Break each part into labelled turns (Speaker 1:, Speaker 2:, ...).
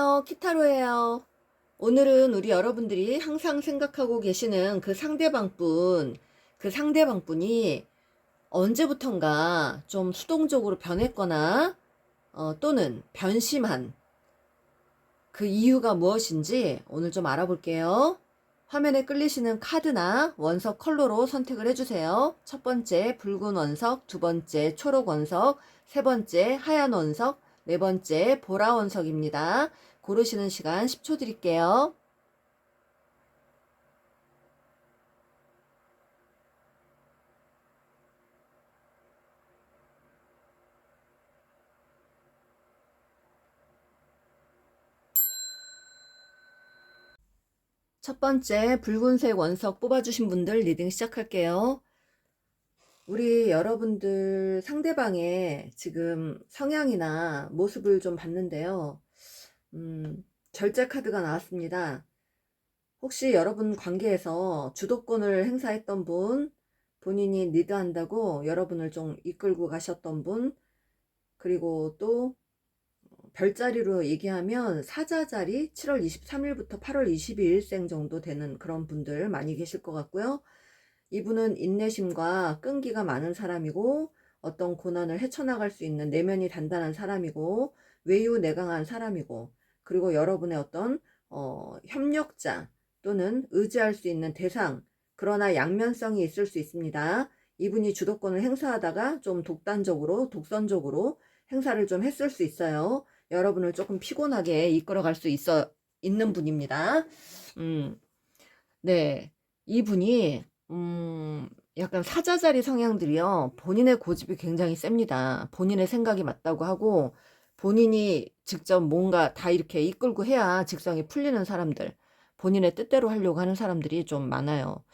Speaker 1: 안녕하세요. 키타로예요. 오늘은 우리 여러분들이 항상 생각하고 계시는 그 상대방분이 언제부턴가 좀 수동적으로 변했거나 또는 변심한 그 이유가 무엇인지 오늘 좀 알아볼게요. 화면에 끌리시는 카드나 원석 컬러로 선택을 해주세요. 첫 번째 붉은 원석, 두 번째 초록 원석, 세 번째 하얀 원석, 네 번째 보라 원석입니다. 고르시는 시간 10초 드릴게요. 첫 번째 붉은색 원석 뽑아주신 분들 리딩 시작할게요. 우리 여러분들 상대방의 지금 성향이나 모습을 좀 봤는데요. 절제 카드가 나왔습니다. 혹시 여러분 관계에서 주도권을 행사했던 분, 본인이 리드한다고 여러분을 좀 이끌고 가셨던 분, 그리고 또 별자리로 얘기하면 사자자리 7월 23일부터 8월 22일생 정도 되는 그런 분들 많이 계실 것 같고요. 이분은 인내심과 끈기가 많은 사람이고 어떤 고난을 헤쳐나갈 수 있는 내면이 단단한 사람이고 외유내강한 사람이고, 그리고 여러분의 어떤 협력자 또는 의지할 수 있는 대상, 그러나 양면성이 있을 수 있습니다. 이분이 주도권을 행사하다가 좀 독단적으로 독선적으로 행사를 좀 했을 수 있어요. 여러분을 조금 피곤하게 이끌어갈 수 있는 분입니다. 네, 이분이 약간 사자자리 성향들이요, 본인의 고집이 굉장히 셉니다. 본인의 생각이 맞다고 하고 본인이 직접 뭔가 다 이렇게 이끌고 해야 직성이 풀리는 사람들, 본인의 뜻대로 하려고 하는 사람들이 좀 많아요.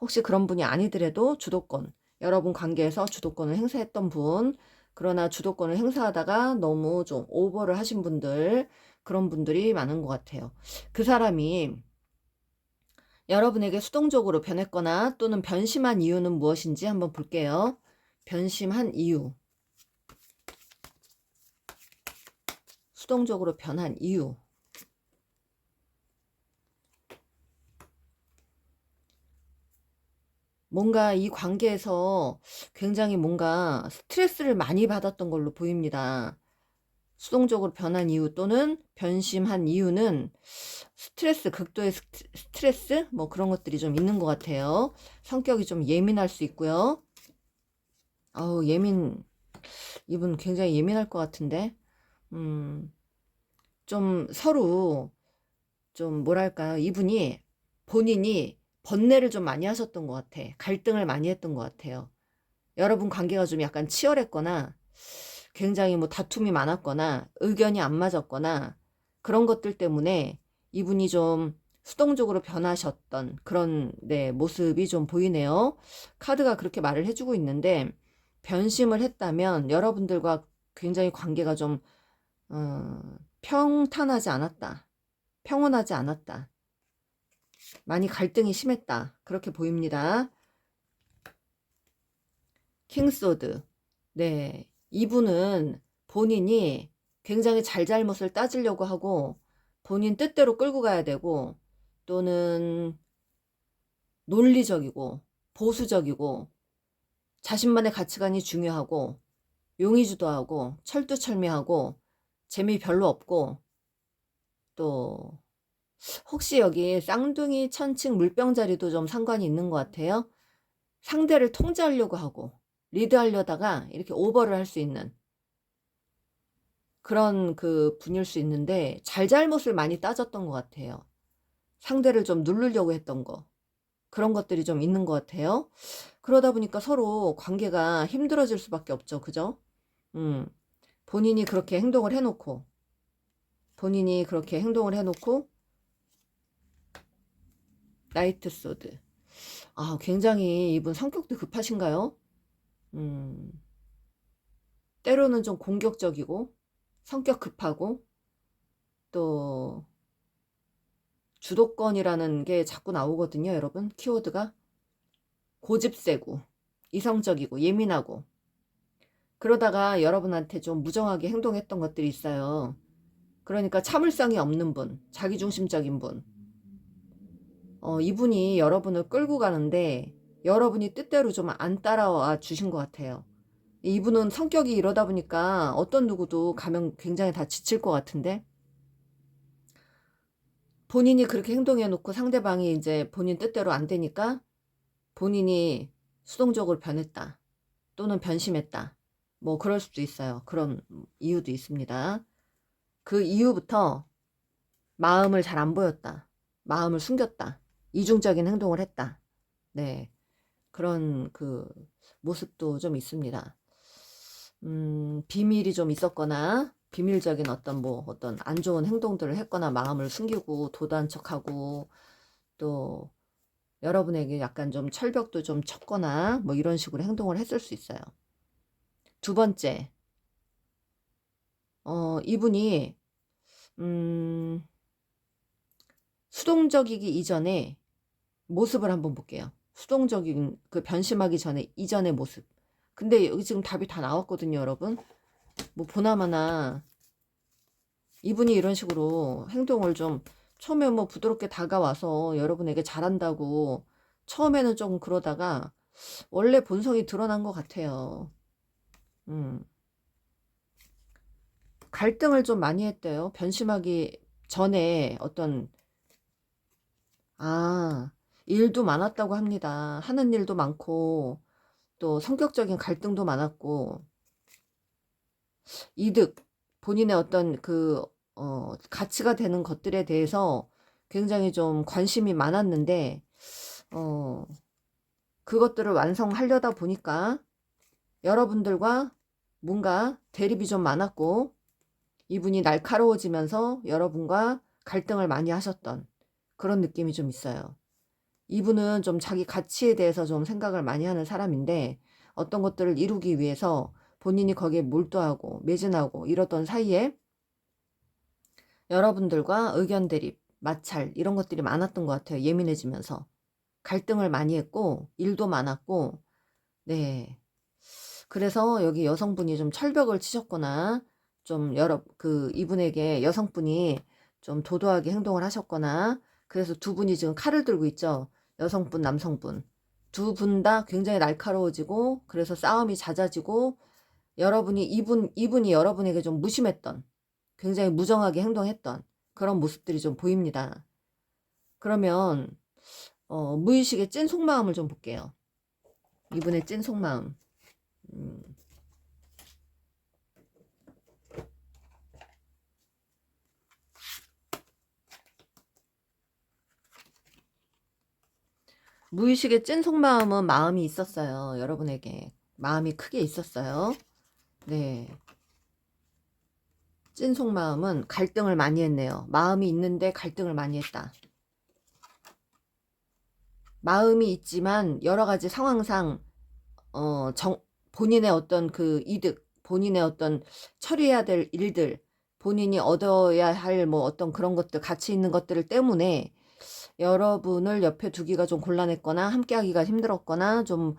Speaker 1: 혹시 그런 분이 아니더라도 주도권, 여러분 관계에서 주도권을 행사했던 분, 그러나 주도권을 행사하다가 너무 좀 오버를 하신 분들, 그런 분들이 많은 것 같아요. 그 사람이 여러분에게 수동적으로 변했거나 또는 변심한 이유는 무엇인지 한번 볼게요. 변심한 이유, 수동적으로 변한 이유. 뭔가 이 관계에서 굉장히 뭔가 스트레스를 많이 받았던 걸로 보입니다. 수동적으로 변한 이유 또는 변심한 이유는 스트레스, 극도의 스트레스? 뭐 그런 것들이 좀 있는 것 같아요. 성격이 좀 예민할 수 있고요. 이분 굉장히 예민할 것 같은데. 좀 서로 좀 뭐랄까요. 이분이 본인이 번뇌를 좀 많이 하셨던 것 같아. 갈등을 많이 했던 것 같아요. 여러분 관계가 좀 약간 치열했거나 굉장히 뭐 다툼이 많았거나 의견이 안 맞았거나 그런 것들 때문에 이분이 좀 수동적으로 변하셨던 그런 모습이 좀 보이네요. 카드가 그렇게 말을 해주고 있는데, 변심을 했다면 여러분들과 굉장히 관계가 좀 평탄하지 않았다. 평온하지 않았다. 많이 갈등이 심했다. 그렇게 보입니다. 킹소드. 네. 이분은 본인이 굉장히 잘잘못을 따지려고 하고 본인 뜻대로 끌고 가야 되고, 또는 논리적이고 보수적이고 자신만의 가치관이 중요하고 용의주도하고 철두철미하고 재미 별로 없고, 또 혹시 여기 쌍둥이 천칭 물병자리도 좀 상관이 있는 것 같아요. 상대를 통제하려고 하고 리드하려다가 이렇게 오버를 할 수 있는 그런 그 분일 수 있는데, 잘잘못을 많이 따졌던 것 같아요. 상대를 좀 누르려고 했던 거, 그런 것들이 좀 있는 것 같아요. 그러다 보니까 서로 관계가 힘들어질 수밖에 없죠. 그죠? 음, 본인이 그렇게 행동을 해놓고 나이트 소드. 굉장히 이분 성격도 급하신가요? 음, 때로는 좀 공격적이고 성격 급하고, 또 주도권이라는 게 자꾸 나오거든요. 여러분, 키워드가 고집 세고 이성적이고 예민하고, 그러다가 여러분한테 좀 무정하게 행동했던 것들이 있어요. 그러니까 참을성이 없는 분, 자기중심적인 분. 이분이 여러분을 끌고 가는데 여러분이 뜻대로 좀 안 따라와 주신 것 같아요. 이분은 성격이 이러다 보니까 어떤 누구도 가면 굉장히 다 지칠 것 같은데, 본인이 그렇게 행동해 놓고 상대방이 이제 본인 뜻대로 안 되니까 본인이 수동적으로 변했다 또는 변심했다, 뭐 그럴 수도 있어요. 그런 이유도 있습니다. 그 이후부터 마음을 잘 안 보였다, 마음을 숨겼다, 이중적인 행동을 했다. 네, 그런 그 모습도 좀 있습니다. 비밀이 좀 있었거나 비밀적인 어떤 안 좋은 행동들을 했거나 마음을 숨기고 도도한 척하고, 또 여러분에게 약간 좀 철벽도 좀 쳤거나 뭐 이런 식으로 행동을 했을 수 있어요. 두 번째, 이분이 수동적이기 이전에 모습을 한번 볼게요. 수동적인 그 변심하기 전에 이전의 모습. 근데 여기 지금 답이 다 나왔거든요, 여러분. 뭐 보나마나 이분이 이런 식으로 행동을 좀 처음에 뭐 부드럽게 다가와서 여러분에게 잘한다고 처음에는 좀 그러다가 원래 본성이 드러난 것 같아요. 음. 갈등을 좀 많이 했대요. 변심하기 전에 일도 많았다고 합니다. 하는 일도 많고 또 성격적인 갈등도 많았고, 이득, 본인의 가치가 되는 것들에 대해서 굉장히 좀 관심이 많았는데, 어, 그것들을 완성하려다 보니까 여러분들과 뭔가 대립이 좀 많았고, 이분이 날카로워지면서 여러분과 갈등을 많이 하셨던 그런 느낌이 좀 있어요. 이분은 좀 자기 가치에 대해서 좀 생각을 많이 하는 사람인데, 어떤 것들을 이루기 위해서 본인이 거기에 몰두하고 매진하고 이러던 사이에 여러분들과 의견 대립, 마찰 이런 것들이 많았던 것 같아요. 예민해지면서 갈등을 많이 했고 일도 많았고. 네, 그래서 여기 여성분이 좀 철벽을 치셨거나, 좀 이분에게 여성분이 좀 도도하게 행동을 하셨거나, 그래서 두 분이 지금 칼을 들고 있죠. 여성분, 남성분. 두 분 다 굉장히 날카로워지고, 그래서 싸움이 잦아지고, 이분이 여러분에게 좀 무심했던, 굉장히 무정하게 행동했던 그런 모습들이 좀 보입니다. 그러면, 무의식의 찐 속마음을 좀 볼게요. 이분의 찐 속마음. 음. 무의식의 찐 속마음은 마음이 있었어요. 여러분에게 마음이 크게 있었어요. 네, 찐 속마음은 갈등을 많이 했네요. 마음이 있는데 갈등을 많이 했다. 마음이 있지만 여러 가지 상황상 본인의 어떤 그 이득, 본인의 어떤 처리해야 될 일들, 본인이 얻어야 할 뭐 어떤 그런 것들, 가치 있는 것들 때문에 여러분을 옆에 두기가 좀 곤란했거나 함께하기가 힘들었거나, 좀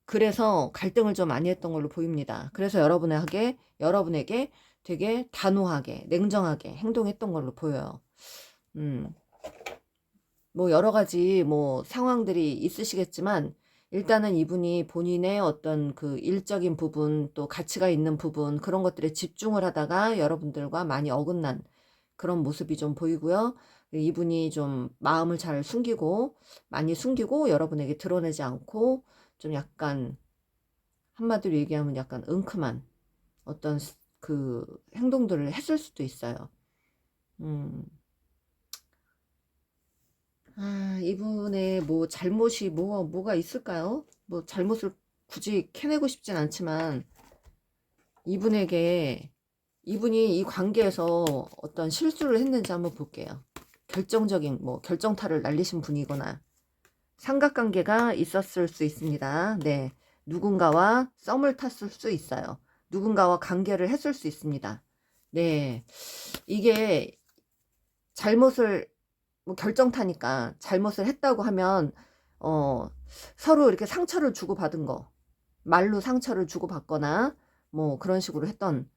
Speaker 1: 그래서 갈등을 좀 많이 했던 걸로 보입니다. 그래서 여러분에게 되게 단호하게, 냉정하게 행동했던 걸로 보여요. 음, 뭐 여러 가지 뭐 상황들이 있으시겠지만, 일단은 이분이 본인의 어떤 그 일적인 부분, 또 가치가 있는 부분, 그런 것들에 집중을 하다가 여러분들과 많이 어긋난 그런 모습이 좀 보이고요. 이분이 좀 마음을 잘 숨기고, 많이 숨기고 여러분에게 드러내지 않고, 좀 약간 한마디로 얘기하면 약간 은큼한 어떤 그 행동들을 했을 수도 있어요. 음. 이분의 뭐 잘못이 뭐가 있을까요? 뭐 잘못을 굳이 캐내고 싶진 않지만, 이분에게, 이분이 이 관계에서 어떤 실수를 했는지 한번 볼게요. 결정적인 뭐 결정타를 날리신 분이거나 삼각관계가 있었을 수 있습니다. 네, 누군가와 썸을 탔을 수 있어요. 누군가와 관계를 했을 수 있습니다. 네, 이게 잘못을 뭐 결정타니까 잘못을 했다고 하면 서로 이렇게 상처를 주고받은 거, 말로 상처를 주고받거나 뭐 그런 식으로 했던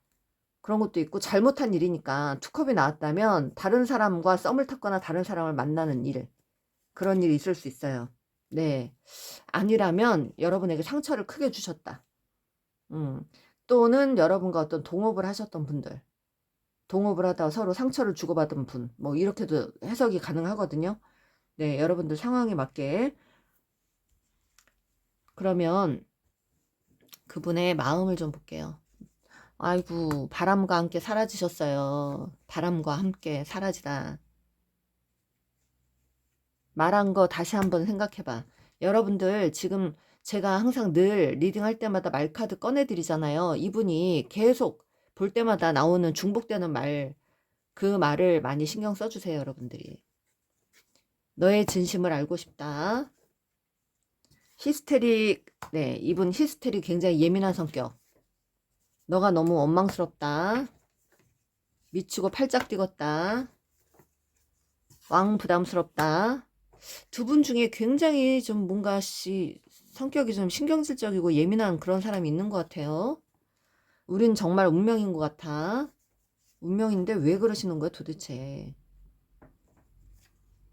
Speaker 1: 그런 것도 있고, 잘못한 일이니까 투컵이 나왔다면 다른 사람과 썸을 탔거나 다른 사람을 만나는 일, 그런 일이 있을 수 있어요. 네. 아니라면 여러분에게 상처를 크게 주셨다. 또는 여러분과 어떤 동업을 하셨던 분들, 동업을 하다가 서로 상처를 주고받은 분, 뭐 이렇게도 해석이 가능하거든요. 네, 여러분들 상황에 맞게. 그러면 그분의 마음을 좀 볼게요. 아이고, 바람과 함께 사라지셨어요. 바람과 함께 사라지다. 말한 거 다시 한번 생각해봐. 여러분들 지금 제가 항상 늘 리딩할 때마다 말카드 꺼내드리잖아요. 이분이 계속 볼 때마다 나오는 중복되는 말, 그 말을 많이 신경 써주세요, 여러분들이. 너의 진심을 알고 싶다. 히스테릭, 네, 이분 히스테릭 굉장히 예민한 성격. 너가 너무 원망스럽다. 미치고 팔짝 뛰었다. 왕 부담스럽다. 두 분 중에 굉장히 좀 뭔가 성격이 좀 신경질적이고 예민한 그런 사람이 있는 것 같아요. 우린 정말 운명인 것 같아. 운명인데 왜 그러시는 거예요 도대체.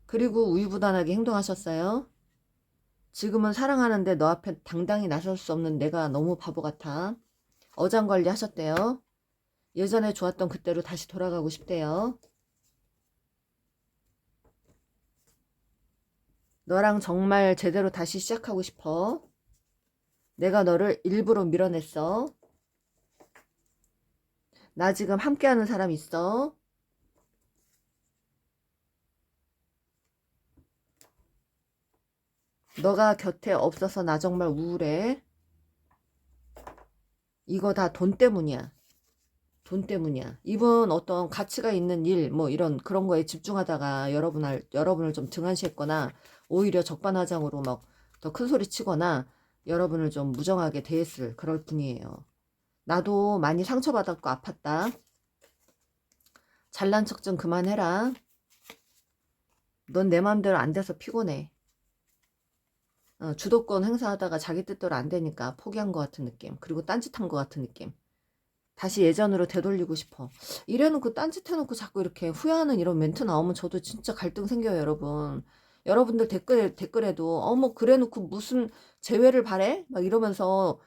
Speaker 1: 그리고 우유부단하게 행동하셨어요. 지금은 사랑하는데 너 앞에 당당히 나설 수 없는 내가 너무 바보 같아. 어장관리 하셨대요. 예전에 좋았던 그때로 다시 돌아가고 싶대요. 너랑 정말 제대로 다시 시작하고 싶어. 내가 너를 일부러 밀어냈어. 나 지금 함께하는 사람 있어. 너가 곁에 없어서 나 정말 우울해. 이거 다 돈 때문이야. 돈 때문이야. 이분 어떤 가치가 있는 일, 뭐 이런 그런 거에 집중하다가 여러분을 좀 등한시했거나 오히려 적반하장으로 막 더 큰 소리 치거나 여러분을 좀 무정하게 대했을 그럴 분이에요. 나도 많이 상처받았고 아팠다. 잘난 척 좀 그만해라. 넌 내 맘대로 안 돼서 피곤해. 주도권 행사하다가 자기 뜻대로 안 되니까 포기한 것 같은 느낌. 그리고 딴짓한 것 같은 느낌. 다시 예전으로 되돌리고 싶어. 이래놓고 딴짓해놓고 자꾸 이렇게 후회하는 이런 멘트 나오면 저도 진짜 갈등 생겨요, 여러분. 여러분들 댓글에도 뭐 그래놓고 무슨 재회를 바래? 막 이러면서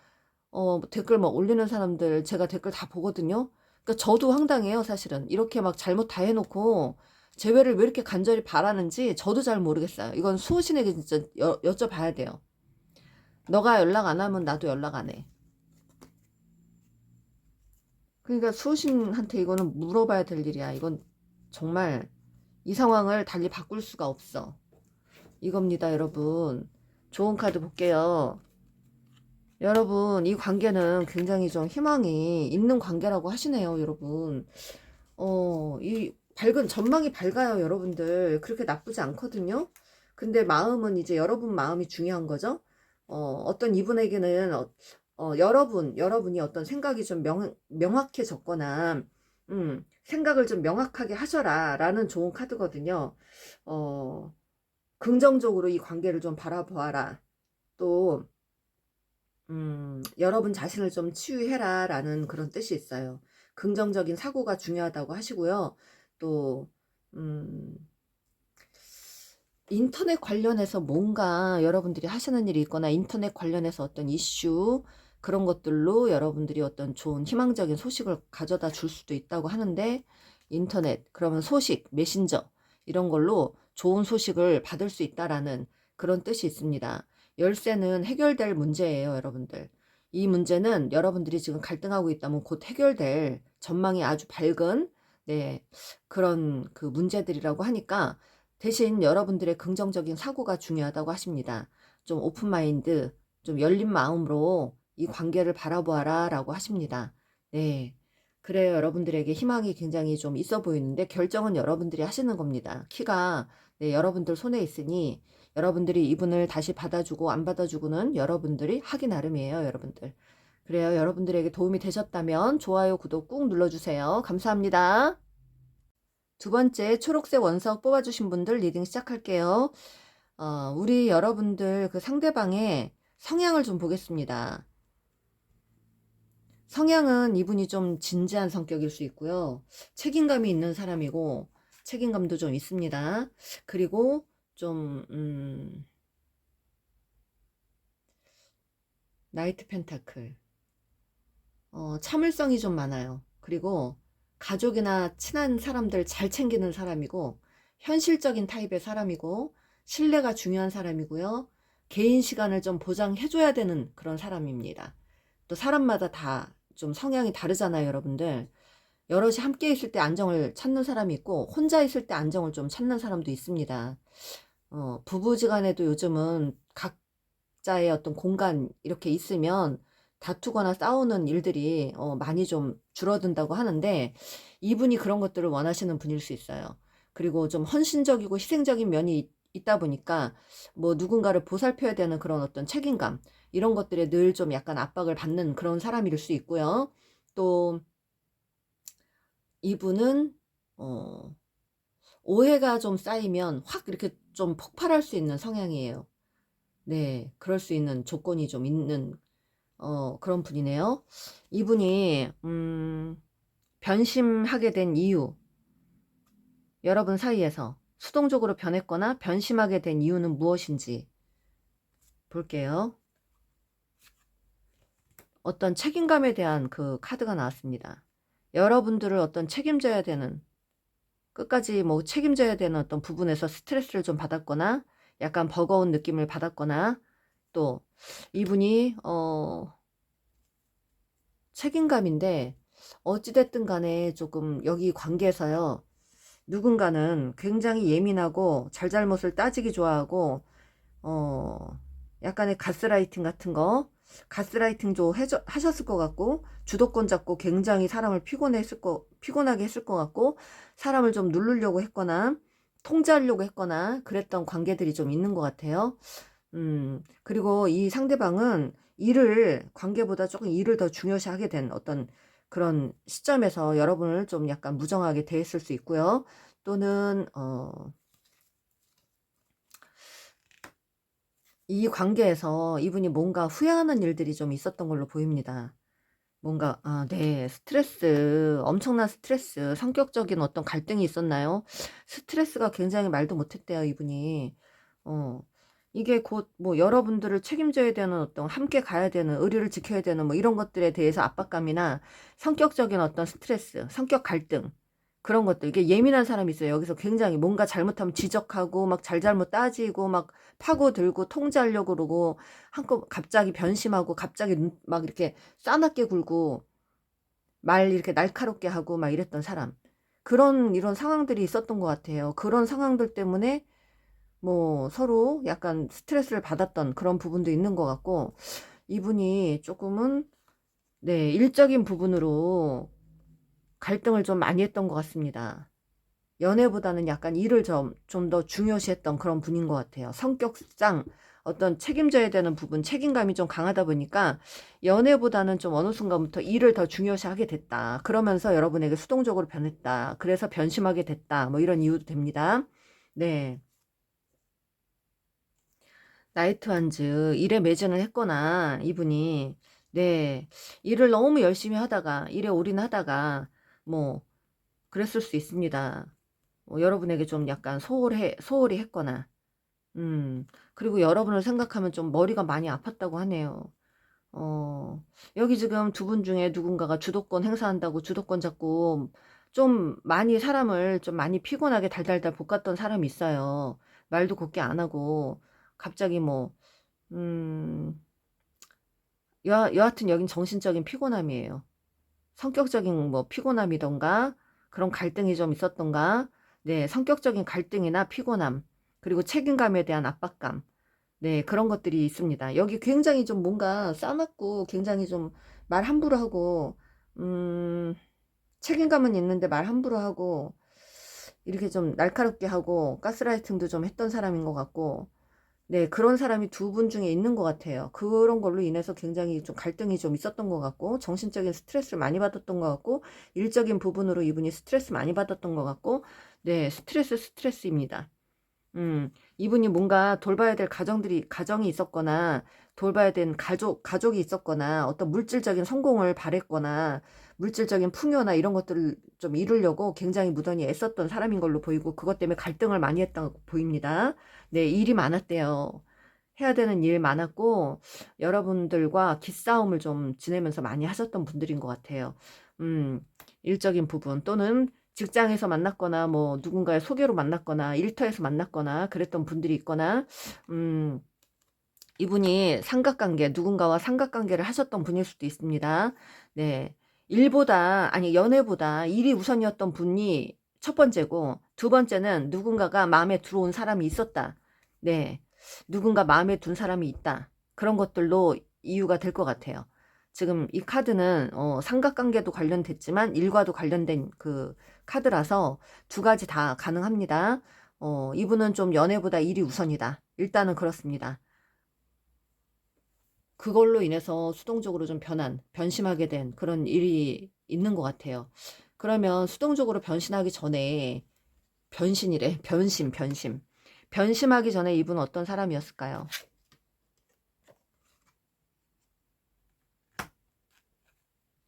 Speaker 1: 댓글 막 올리는 사람들 제가 댓글 다 보거든요. 그러니까 저도 황당해요, 사실은. 이렇게 막 잘못 다 해놓고 재회를 왜 이렇게 간절히 바라는지 저도 잘 모르겠어요. 이건 수호신에게 진짜 여쭤봐야 돼요. 너가 연락 안 하면 나도 연락 안 해. 그러니까 수호신한테 이거는 물어봐야 될 일이야. 이건 정말 이 상황을 달리 바꿀 수가 없어. 이겁니다, 여러분. 좋은 카드 볼게요. 여러분, 이 관계는 굉장히 좀 희망이 있는 관계라고 하시네요, 여러분. 이 밝은 전망이 밝아요, 여러분들. 그렇게 나쁘지 않거든요. 근데 마음은 이제 여러분 마음이 중요한 거죠. 어떤 이분에게는 여러분이 어떤 생각이 좀 명확해졌거나 생각을 좀 명확하게 하셔라 라는 좋은 카드거든요. 긍정적으로 이 관계를 좀 바라보아라. 또 여러분 자신을 좀 치유해라 라는 그런 뜻이 있어요. 긍정적인 사고가 중요하다고 하시고요. 또 인터넷 관련해서 뭔가 여러분들이 하시는 일이 있거나 인터넷 관련해서 어떤 이슈 그런 것들로 여러분들이 어떤 좋은 희망적인 소식을 가져다 줄 수도 있다고 하는데, 인터넷 그러면 소식, 메신저 이런 걸로 좋은 소식을 받을 수 있다라는 그런 뜻이 있습니다. 열쇠는 해결될 문제예요, 여러분들. 이 문제는 여러분들이 지금 갈등하고 있다면 곧 해결될 전망이 아주 밝은 그런 그 문제들이라고 하니까, 대신 여러분들의 긍정적인 사고가 중요하다고 하십니다. 좀 오픈마인드, 좀 열린 마음으로 이 관계를 바라보아라 라고 하십니다. 네. 그래요. 여러분들에게 희망이 굉장히 좀 있어 보이는데 결정은 여러분들이 하시는 겁니다. 키가 여러분들 손에 있으니 여러분들이 이분을 다시 받아주고 안 받아주고는 여러분들이 하기 나름이에요, 여러분들. 그래요. 여러분들에게 도움이 되셨다면 좋아요, 구독 꾹 눌러주세요. 감사합니다. 두 번째 초록색 원석 뽑아주신 분들 리딩 시작할게요. 우리 여러분들 그 상대방의 성향을 좀 보겠습니다. 성향은 이분이 좀 진지한 성격일 수 있고요. 책임감이 있는 사람이고, 책임감도 좀 있습니다. 그리고 좀, 나이트 펜타클. 참을성이 좀 많아요. 그리고 가족이나 친한 사람들 잘 챙기는 사람이고, 현실적인 타입의 사람이고, 신뢰가 중요한 사람이고요. 개인 시간을 좀 보장해줘야 되는 그런 사람입니다. 또 사람마다 다 좀 성향이 다르잖아요, 여러분들. 여럿이 함께 있을 때 안정을 찾는 사람이 있고, 혼자 있을 때 안정을 좀 찾는 사람도 있습니다. 부부지간에도 요즘은 각자의 어떤 공간 이렇게 있으면 다투거나 싸우는 일들이 많이 좀 줄어든다고 하는데, 이분이 그런 것들을 원하시는 분일 수 있어요. 그리고 좀 헌신적이고 희생적인 면이 있다 보니까 뭐 누군가를 보살펴야 되는 그런 어떤 책임감, 이런 것들에 늘 좀 약간 압박을 받는 그런 사람일 수 있고요. 또 이분은 어, 오해가 좀 쌓이면 확 이렇게 좀 폭발할 수 있는 성향이에요. 네, 그럴 수 있는 조건이 좀 있는 그런 분이네요. 이분이 변심하게 된 이유, 여러분 사이에서 수동적으로 변했거나 변심하게 된 이유는 무엇인지 볼게요. 어떤 책임감에 대한 그 카드가 나왔습니다. 여러분들을 어떤 책임져야 되는, 끝까지 뭐 책임져야 되는 어떤 부분에서 스트레스를 좀 받았거나 약간 버거운 느낌을 받았거나, 또 이분이 책임감인데 어찌됐든 간에 조금 여기 관계에서요, 누군가는 굉장히 예민하고 잘잘못을 따지기 좋아하고 약간의 가스라이팅 같은 거, 가스라이팅 좀 하셨을 것 같고, 주도권 잡고 굉장히 사람을 피곤하게 했을 것 같고, 사람을 좀 누르려고 했거나 통제하려고 했거나 그랬던 관계들이 좀 있는 것 같아요. 그리고 이 상대방은 관계보다 조금 일을 더 중요시하게 된 어떤 그런 시점에서 여러분을 좀 약간 무정하게 대했을 수 있고요. 또는, 이 관계에서 이분이 뭔가 후회하는 일들이 좀 있었던 걸로 보입니다. 뭔가, 네, 스트레스, 엄청난 스트레스, 성격적인 어떤 갈등이 있었나요? 스트레스가 굉장히 말도 못했대요, 이분이. 어, 이게 곧 뭐 여러분들을 책임져야 되는 어떤 함께 가야 되는, 의리를 지켜야 되는 뭐 이런 것들에 대해서 압박감이나 성격적인 어떤 스트레스, 성격 갈등, 그런 것들. 이게 예민한 사람이 있어요. 여기서 굉장히 뭔가 잘못하면 지적하고 막 잘잘못 따지고 막 파고들고 통제하려고 그러고, 갑자기 변심하고 갑자기 막 이렇게 싸납게 굴고 말 이렇게 날카롭게 하고 막 이랬던 사람. 이런 상황들이 있었던 것 같아요. 그런 상황들 때문에 뭐 서로 약간 스트레스를 받았던 그런 부분도 있는 것 같고, 이분이 조금은, 네, 일적인 부분으로 갈등을 좀 많이 했던 것 같습니다. 연애보다는 약간 일을 좀 더 중요시했던 그런 분인 것 같아요. 성격상 어떤 책임져야 되는 부분, 책임감이 좀 강하다 보니까 연애보다는 좀 어느 순간부터 일을 더 중요시하게 됐다. 그러면서 여러분에게 수동적으로 변했다. 그래서 변심하게 됐다. 뭐 이런 이유도 됩니다. 네. 나이트 한즈, 일에 매진을 했거나 이분이, 네, 일을 너무 열심히 하다가, 일에 올인하다가 뭐 그랬을 수 있습니다. 여러분에게 좀 약간 소홀히 했거나, 그리고 여러분을 생각하면 좀 머리가 많이 아팠다고 하네요. 어, 여기 지금 두 분 중에 누군가가 주도권 행사한다고 주도권 잡고 좀 많이 사람을 좀 많이 피곤하게 달달달 볶았던 사람이 있어요. 말도 곱게 안 하고, 갑자기 뭐, 음, 여하튼 여긴 정신적인 피곤함이에요. 성격적인 뭐 피곤함이던가 그런 갈등이 좀 있었던가, 네, 성격적인 갈등이나 피곤함, 그리고 책임감에 대한 압박감, 네, 그런 것들이 있습니다. 여기 굉장히 좀 뭔가 싸납고 굉장히 좀 말 함부로 하고, 책임감은 있는데 말 함부로 하고 이렇게 좀 날카롭게 하고 가스라이팅도 좀 했던 사람인 것 같고, 네, 그런 사람이 두 분 중에 있는 것 같아요. 그런 걸로 인해서 굉장히 좀 갈등이 좀 있었던 것 같고, 정신적인 스트레스를 많이 받았던 것 같고, 일적인 부분으로 이분이 스트레스 많이 받았던 것 같고, 네, 스트레스입니다. 이분이 뭔가 돌봐야 될 가정이 있었거나, 돌봐야 된 가족이 있었거나 어떤 물질적인 성공을 바랬거나 물질적인 풍요나 이런 것들을 좀 이루려고 굉장히 무던히 애썼던 사람인 걸로 보이고 그것 때문에 갈등을 많이 했다고 보입니다. 네, 일이 많았대요. 해야 되는 일 많았고 여러분들과 기싸움을 좀 지내면서 많이 하셨던 분들인 것 같아요. 일적인 부분 또는 직장에서 만났거나 뭐 누군가의 소개로 만났거나 일터에서 만났거나 그랬던 분들이 있거나 이분이 삼각관계, 누군가와 삼각관계를 하셨던 분일 수도 있습니다. 네. 연애보다 일이 우선이었던 분이 첫 번째고, 두 번째는 누군가가 마음에 들어온 사람이 있었다. 네. 누군가 마음에 든 사람이 있다. 그런 것들도 이유가 될 것 같아요. 지금 이 카드는 삼각관계도 관련됐지만 일과도 관련된 그 카드라서 두 가지 다 가능합니다. 이분은 좀 연애보다 일이 우선이다. 일단은 그렇습니다. 그걸로 인해서 수동적으로 좀 변심하게 된 그런 일이 있는 것 같아요. 그러면 수동적으로 변신하기 전에, 변심. 변심하기 전에 이분은 어떤 사람이었을까요?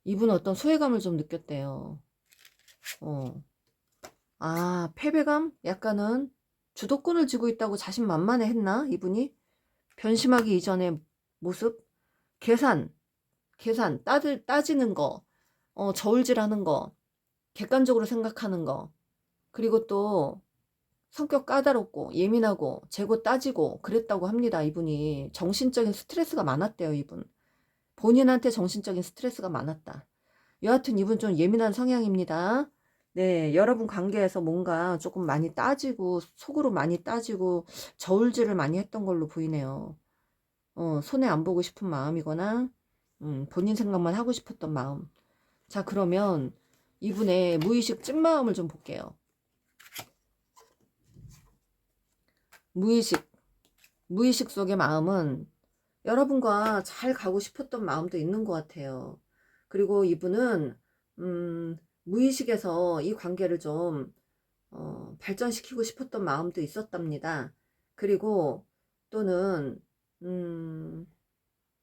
Speaker 1: 이분은 어떤 소외감을 좀 느꼈대요. 패배감? 약간은 주도권을 쥐고 있다고 자신만만해 했나? 이분이? 변심하기 이전의 모습? 계산, 따지는 거, 저울질하는 거, 객관적으로 생각하는 거, 그리고 또 성격 까다롭고 예민하고 재고 따지고 그랬다고 합니다. 이분이 정신적인 스트레스가 많았대요. 이분 본인한테 정신적인 스트레스가 많았다. 여하튼 이분 좀 예민한 성향입니다. 네, 여러분 관계에서 뭔가 조금 많이 따지고 속으로 많이 따지고 저울질을 많이 했던 걸로 보이네요. 손해 안 보고 싶은 마음이거나 본인 생각만 하고 싶었던 마음. 자, 그러면 이분의 무의식 찐마음을 좀 볼게요. 무의식 속의 마음은 여러분과 잘 가고 싶었던 마음도 있는 것 같아요. 그리고 이분은 무의식에서 이 관계를 좀 발전시키고 싶었던 마음도 있었답니다. 그리고 또는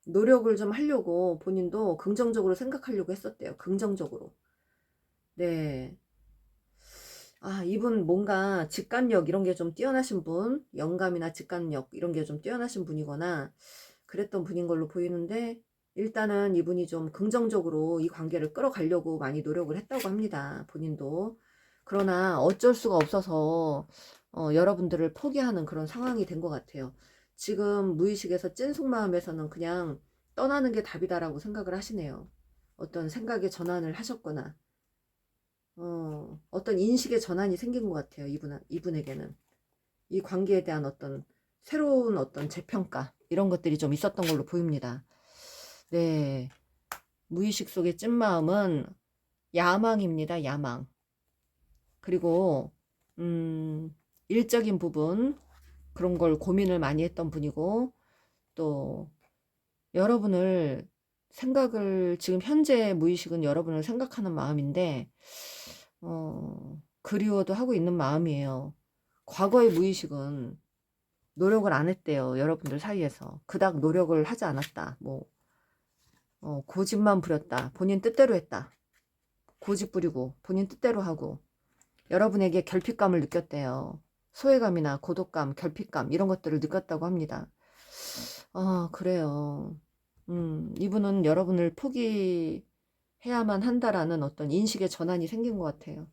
Speaker 1: 노력을 좀 하려고 본인도 긍정적으로 생각하려고 했었대요. 긍정적으로. 네. 이분 뭔가 직관력 이런 게 좀 뛰어나신 분, 영감이나 직관력 이런 게 좀 뛰어나신 분이거나 그랬던 분인 걸로 보이는데 일단은 이분이 좀 긍정적으로 이 관계를 끌어가려고 많이 노력을 했다고 합니다. 본인도. 그러나 어쩔 수가 없어서 여러분들을 포기하는 그런 상황이 된 것 같아요. 지금 무의식에서 찐 속마음에서는 그냥 떠나는 게 답이다라고 생각을 하시네요. 어떤 생각의 전환을 하셨거나 어떤 인식의 전환이 생긴 것 같아요. 이분에게는. 이 관계에 대한 어떤 새로운 어떤 재평가, 이런 것들이 좀 있었던 걸로 보입니다. 네. 무의식 속의 찐마음은 야망입니다. 야망. 그리고, 일적인 부분, 그런 걸 고민을 많이 했던 분이고, 또, 여러분을 지금 현재 무의식은 여러분을 생각하는 마음인데, 그리워도 하고 있는 마음이에요. 과거의 무의식은 노력을 안 했대요. 여러분들 사이에서. 그닥 노력을 하지 않았다. 고집만 부렸다. 본인 뜻대로 했다. 고집 부리고 본인 뜻대로 하고 여러분에게 결핍감을 느꼈대요. 소외감이나 고독감, 결핍감 이런 것들을 느꼈다고 합니다. 그래요. 이분은 여러분을 포기해야만 한다라는 어떤 인식의 전환이 생긴 것 같아요.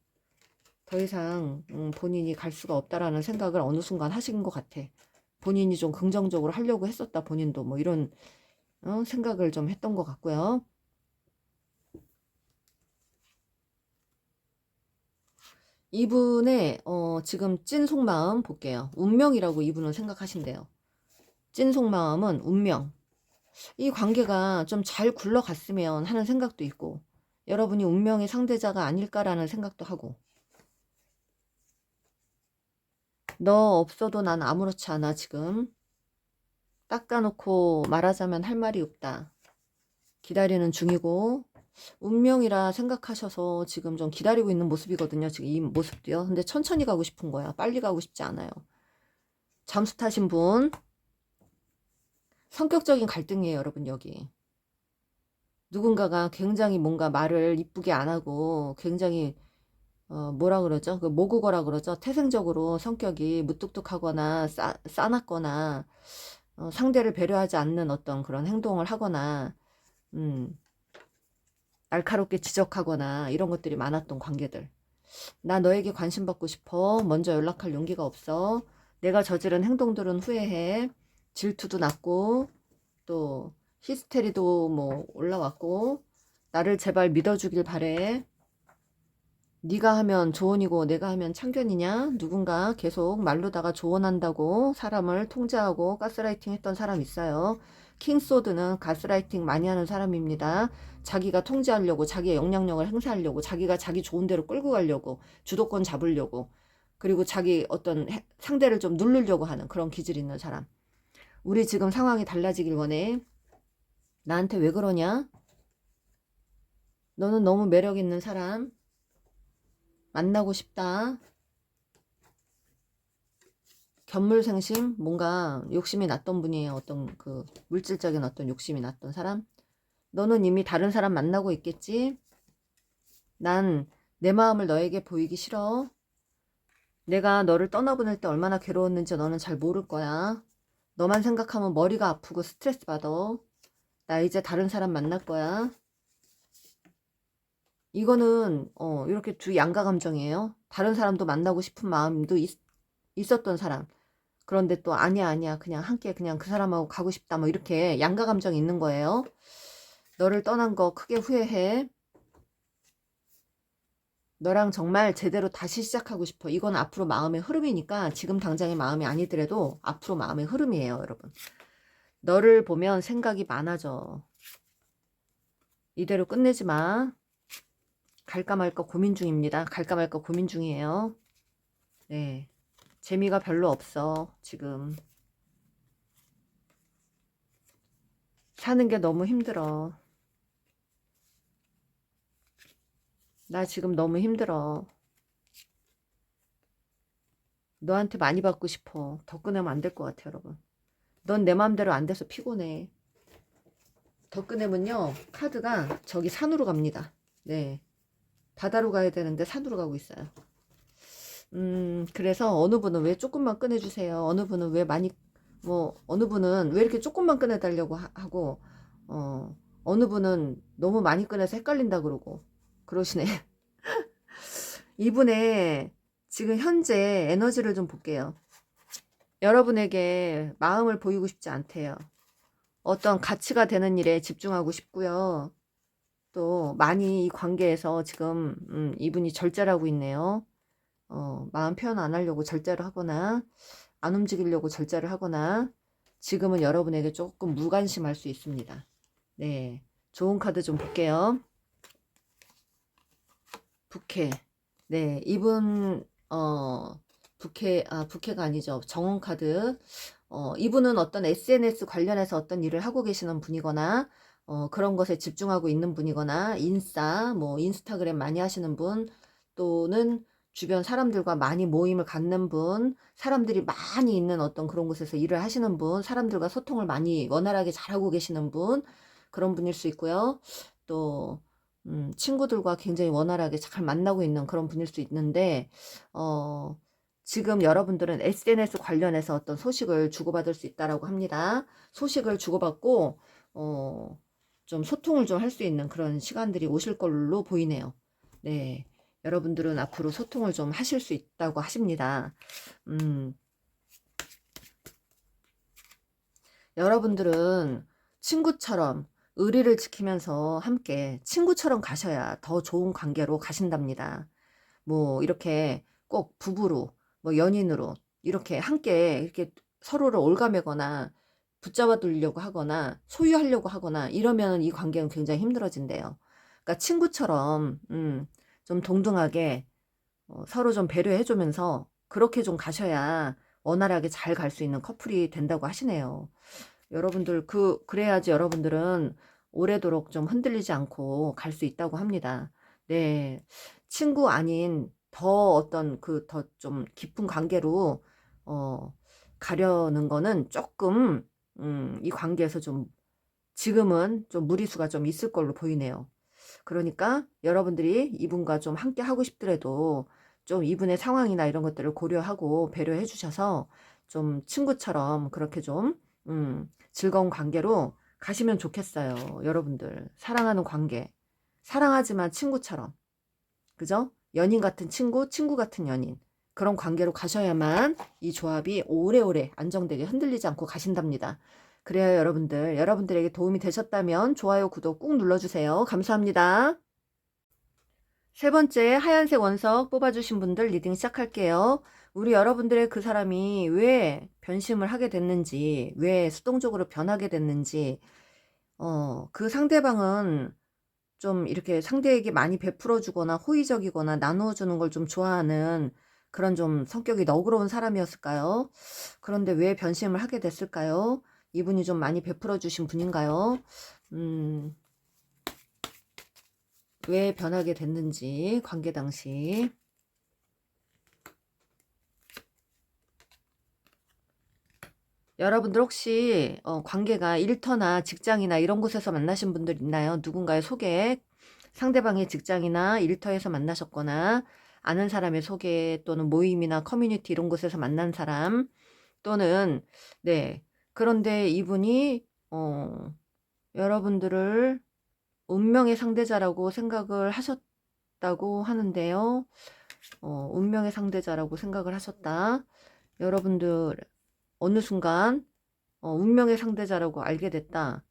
Speaker 1: 더 이상 본인이 갈 수가 없다라는 생각을 어느 순간 하신 것 같아. 본인이 좀 긍정적으로 하려고 했었다. 본인도 뭐 이런 생각을 좀 했던 것 같고요. 이분의 지금 찐 속마음 볼게요. 운명이라고 이분은 생각하신대요. 찐 속마음은 운명. 이 관계가 좀 잘 굴러갔으면 하는 생각도 있고 여러분이 운명의 상대자가 아닐까라는 생각도 하고 너 없어도 난 아무렇지 않아 지금. 닦아놓고 말하자면 할 말이 없다. 기다리는 중이고 운명이라 생각하셔서 지금 좀 기다리고 있는 모습이거든요. 지금 이 모습도요. 근데 천천히 가고 싶은 거야. 빨리 가고 싶지 않아요. 잠수 타신 분, 성격적인 갈등이에요, 여러분. 여기 누군가가 굉장히 뭔가 말을 이쁘게 안 하고 굉장히 뭐라 그러죠? 그 모국어라 그러죠? 태생적으로 성격이 무뚝뚝하거나 싸놨거나 상대를 배려하지 않는 어떤 그런 행동을 하거나 음, 날카롭게 지적하거나 이런 것들이 많았던 관계들. 나 너에게 관심 받고 싶어. 먼저 연락할 용기가 없어. 내가 저지른 행동들은 후회해. 질투도 났고 또 히스테리도 뭐 올라왔고 나를 제발 믿어주길 바래. 네가 하면 조언이고 내가 하면 참견이냐? 누군가 계속 말로다가 조언한다고 사람을 통제하고 가스라이팅 했던 사람 있어요. 킹소드는 가스라이팅 많이 하는 사람입니다. 자기가 통제하려고 자기의 영향력을 행사하려고 자기가 자기 좋은 대로 끌고 가려고 주도권 잡으려고 그리고 자기 어떤 상대를 좀 누르려고 하는 그런 기질 있는 사람. 우리 지금 상황이 달라지길 원해. 나한테 왜 그러냐? 너는 너무 매력 있는 사람 만나고 싶다. 견물생심 뭔가 욕심이 났던 분이에요. 어떤 그 물질적인 어떤 욕심이 났던 사람. 너는 이미 다른 사람 만나고 있겠지. 난 내 마음을 너에게 보이기 싫어. 내가 너를 떠나보낼 때 얼마나 괴로웠는지 너는 잘 모를 거야. 너만 생각하면 머리가 아프고 스트레스 받아. 나 이제 다른 사람 만날 거야. 이거는 이렇게 두 양가 감정이에요. 다른 사람도 만나고 싶은 마음도 있었던 사람. 그런데 또 아니야 아니야 그냥 함께 그냥 그 사람하고 가고 싶다 뭐 이렇게 양가 감정이 있는 거예요. 너를 떠난 거 크게 후회해. 너랑 정말 제대로 다시 시작하고 싶어. 이건 앞으로 마음의 흐름이니까 지금 당장의 마음이 아니더라도 앞으로 마음의 흐름이에요, 여러분. 너를 보면 생각이 많아져. 이대로 끝내지 마. 갈까 말까 고민 중입니다. 갈까 말까 고민 중이에요. 네. 재미가 별로 없어, 지금. 사는 게 너무 힘들어. 나 지금 너무 힘들어. 너한테 많이 받고 싶어. 더 끊으면 안 될 것 같아, 여러분. 넌 내 마음대로 안 돼서 피곤해. 더 끊으면요, 카드가 저기 산으로 갑니다. 네. 바다로 가야 되는데 산으로 가고 있어요. 그래서 어느 분은 왜 조금만 꺼내주세요. 어느 분은 왜 많이, 어느 분은 왜 이렇게 조금만 꺼내달라고 하고, 어느 분은 너무 많이 꺼내서 헷갈린다 그러고, 그러시네. 이분의 지금 현재 에너지를 좀 볼게요. 여러분에게 마음을 보이고 싶지 않대요. 어떤 가치가 되는 일에 집중하고 싶고요. 또 많이 이 관계에서 지금 이분이 절제를 하고 있네요. 마음 표현 안 하려고 절제를 하거나 안 움직이려고 절제를 하거나 지금은 여러분에게 조금 무관심할 수 있습니다. 네, 좋은 카드 좀 볼게요. 부캐. 네, 이분 부캐가 아니죠. 정원 카드. 이분은 어떤 SNS 관련해서 어떤 일을 하고 계시는 분이거나 그런 것에 집중하고 있는 분이거나 뭐 인스타그램 많이 하시는 분 또는 주변 사람들과 많이 모임을 갖는 분, 사람들이 많이 있는 어떤 그런 곳에서 일을 하시는 분, 사람들과 소통을 많이 원활하게 잘하고 계시는 분, 그런 분일 수 있고요. 또 친구들과 굉장히 원활하게 잘 만나고 있는 그런 분일 수 있는데 지금 여러분들은 SNS 관련해서 어떤 소식을 주고받을 수 있다라고 합니다. 소식을 주고받고 좀 소통을 좀 할 수 있는 그런 시간들이 오실 걸로 보이네요. 네, 여러분들은 앞으로 소통을 좀 하실 수 있다고 하십니다. 여러분들은 친구처럼 의리를 지키면서 함께 친구처럼 가셔야 더 좋은 관계로 가신답니다. 뭐 이렇게 꼭 부부로 뭐 연인으로 이렇게 함께 이렇게 서로를 올가매거나 붙잡아 두려고 하거나 소유하려고 하거나 이러면 이 관계는 굉장히 힘들어진대요. 그러니까 친구처럼 좀 동등하게 서로 좀 배려해 주면서 그렇게 좀 가셔야 원활하게 잘 갈 수 있는 커플이 된다고 하시네요. 여러분들 그래야지 여러분들은 오래도록 좀 흔들리지 않고 갈 수 있다고 합니다. 네. 친구 아닌 더 어떤 더 좀 깊은 관계로 가려는 거는 조금 이 관계에서 좀 지금은 좀 무리수가 좀 있을 걸로 보이네요. 그러니까 여러분들이 이분과 좀 함께 하고 싶더라도 좀 이분의 상황이나 이런 것들을 고려하고 배려해 주셔서 좀 친구처럼 그렇게 좀 즐거운 관계로 가시면 좋겠어요. 여러분들 사랑하는 관계, 사랑하지만 친구처럼, 그죠? 연인 같은 친구, 친구 같은 연인, 그런 관계로 가셔야만 이 조합이 오래오래 안정되게 흔들리지 않고 가신답니다. 그래요, 여러분들. 여러분들에게 도움이 되셨다면 좋아요, 구독 꾹 눌러주세요. 감사합니다. 세 번째, 하얀색 원석 뽑아주신 분들 리딩 시작할게요. 우리 여러분들의 그 사람이 왜 변심을 하게 됐는지, 왜 수동적으로 변하게 됐는지, 그 상대방은 좀 이렇게 상대에게 많이 베풀어 주거나 호의적이거나 나누어 주는 걸 좀 좋아하는 그런 좀 성격이 너그러운 사람이었을까요? 그런데 왜 변심을 하게 됐을까요? 이분이 좀 많이 베풀어 주신 분인가요? 왜 변하게 됐는지 관계 당시. 여러분들 혹시 관계가 일터나 직장이나 이런 곳에서 만나신 분들 있나요? 누군가의 소개, 상대방의 직장이나 일터에서 만나셨거나 아는 사람의 소개 또는 모임이나 커뮤니티 이런 곳에서 만난 사람 또는 네, 그런데 이분이 여러분들을 운명의 상대자라고 생각을 하셨다고 하는데요. 운명의 상대자라고 생각을 하셨다. 여러분들 어느 순간 운명의 상대자라고 알게 됐다.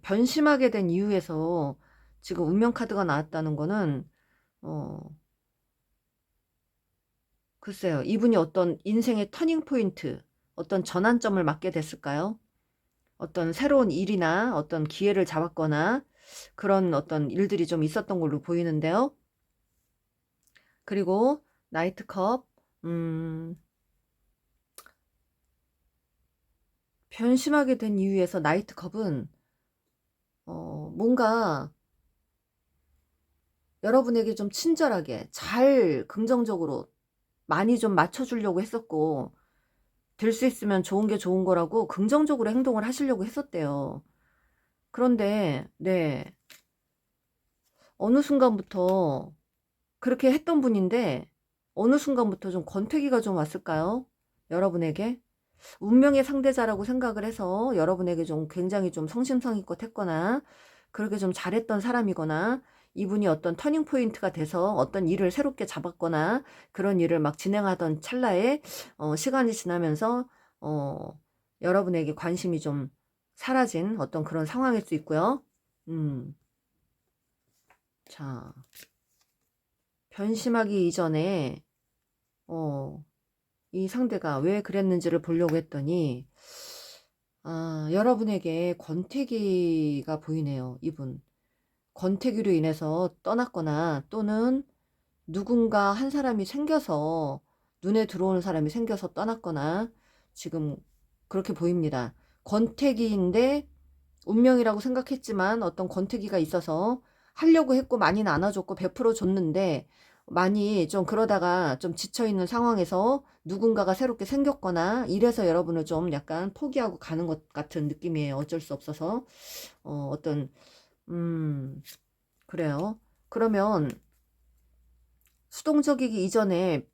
Speaker 1: 변심하게 된 이유에서 지금 운명 카드가 나왔다는 거는 글쎄요. 이분이 어떤 인생의 터닝 포인트, 어떤 전환점을 맞게 됐을까요? 어떤 새로운 일이나 어떤 기회를 잡았거나 그런 어떤 일들이 좀 있었던 걸로 보이는데요. 그리고 나이트컵, 변심하게 된 이유에서 나이트컵은 뭔가 여러분에게 좀 친절하게 잘 긍정적으로 많이 좀 맞춰주려고 했었고 될 수 있으면 좋은 게 좋은 거라고 긍정적으로 행동을 하시려고 했었대요. 그런데 네, 어느 순간부터 그렇게 했던 분인데 어느 순간부터 좀 권태기가 좀 왔을까요? 여러분에게 운명의 상대자라고 생각을 해서 여러분에게 좀 굉장히 좀 성심성의껏 했거나 그렇게 좀 잘했던 사람이거나 이분이 어떤 터닝 포인트가 돼서 어떤 일을 새롭게 잡았거나 그런 일을 막 진행하던 찰나에 시간이 지나면서 여러분에게 관심이 좀 사라진 어떤 그런 상황일 수 있고요. 자, 변심하기 이전에 이 상대가 왜 그랬는지를 보려고 했더니 여러분에게 권태기가 보이네요. 이분. 권태기로 인해서 떠났거나 또는 누군가 한 사람이 생겨서 눈에 들어오는 사람이 생겨서 떠났거나 지금 그렇게 보입니다. 권태기인데 운명이라고 생각했지만 어떤 권태기가 있어서 하려고 했고 많이 나눠줬고 베풀어 줬는데 많이 좀 그러다가 좀 지쳐있는 상황에서 누군가가 새롭게 생겼거나 이래서 여러분을 좀 약간 포기하고 가는 것 같은 느낌이에요. 어쩔 수 없어서 어떤 그래요. 그러면 수동적이기 이전에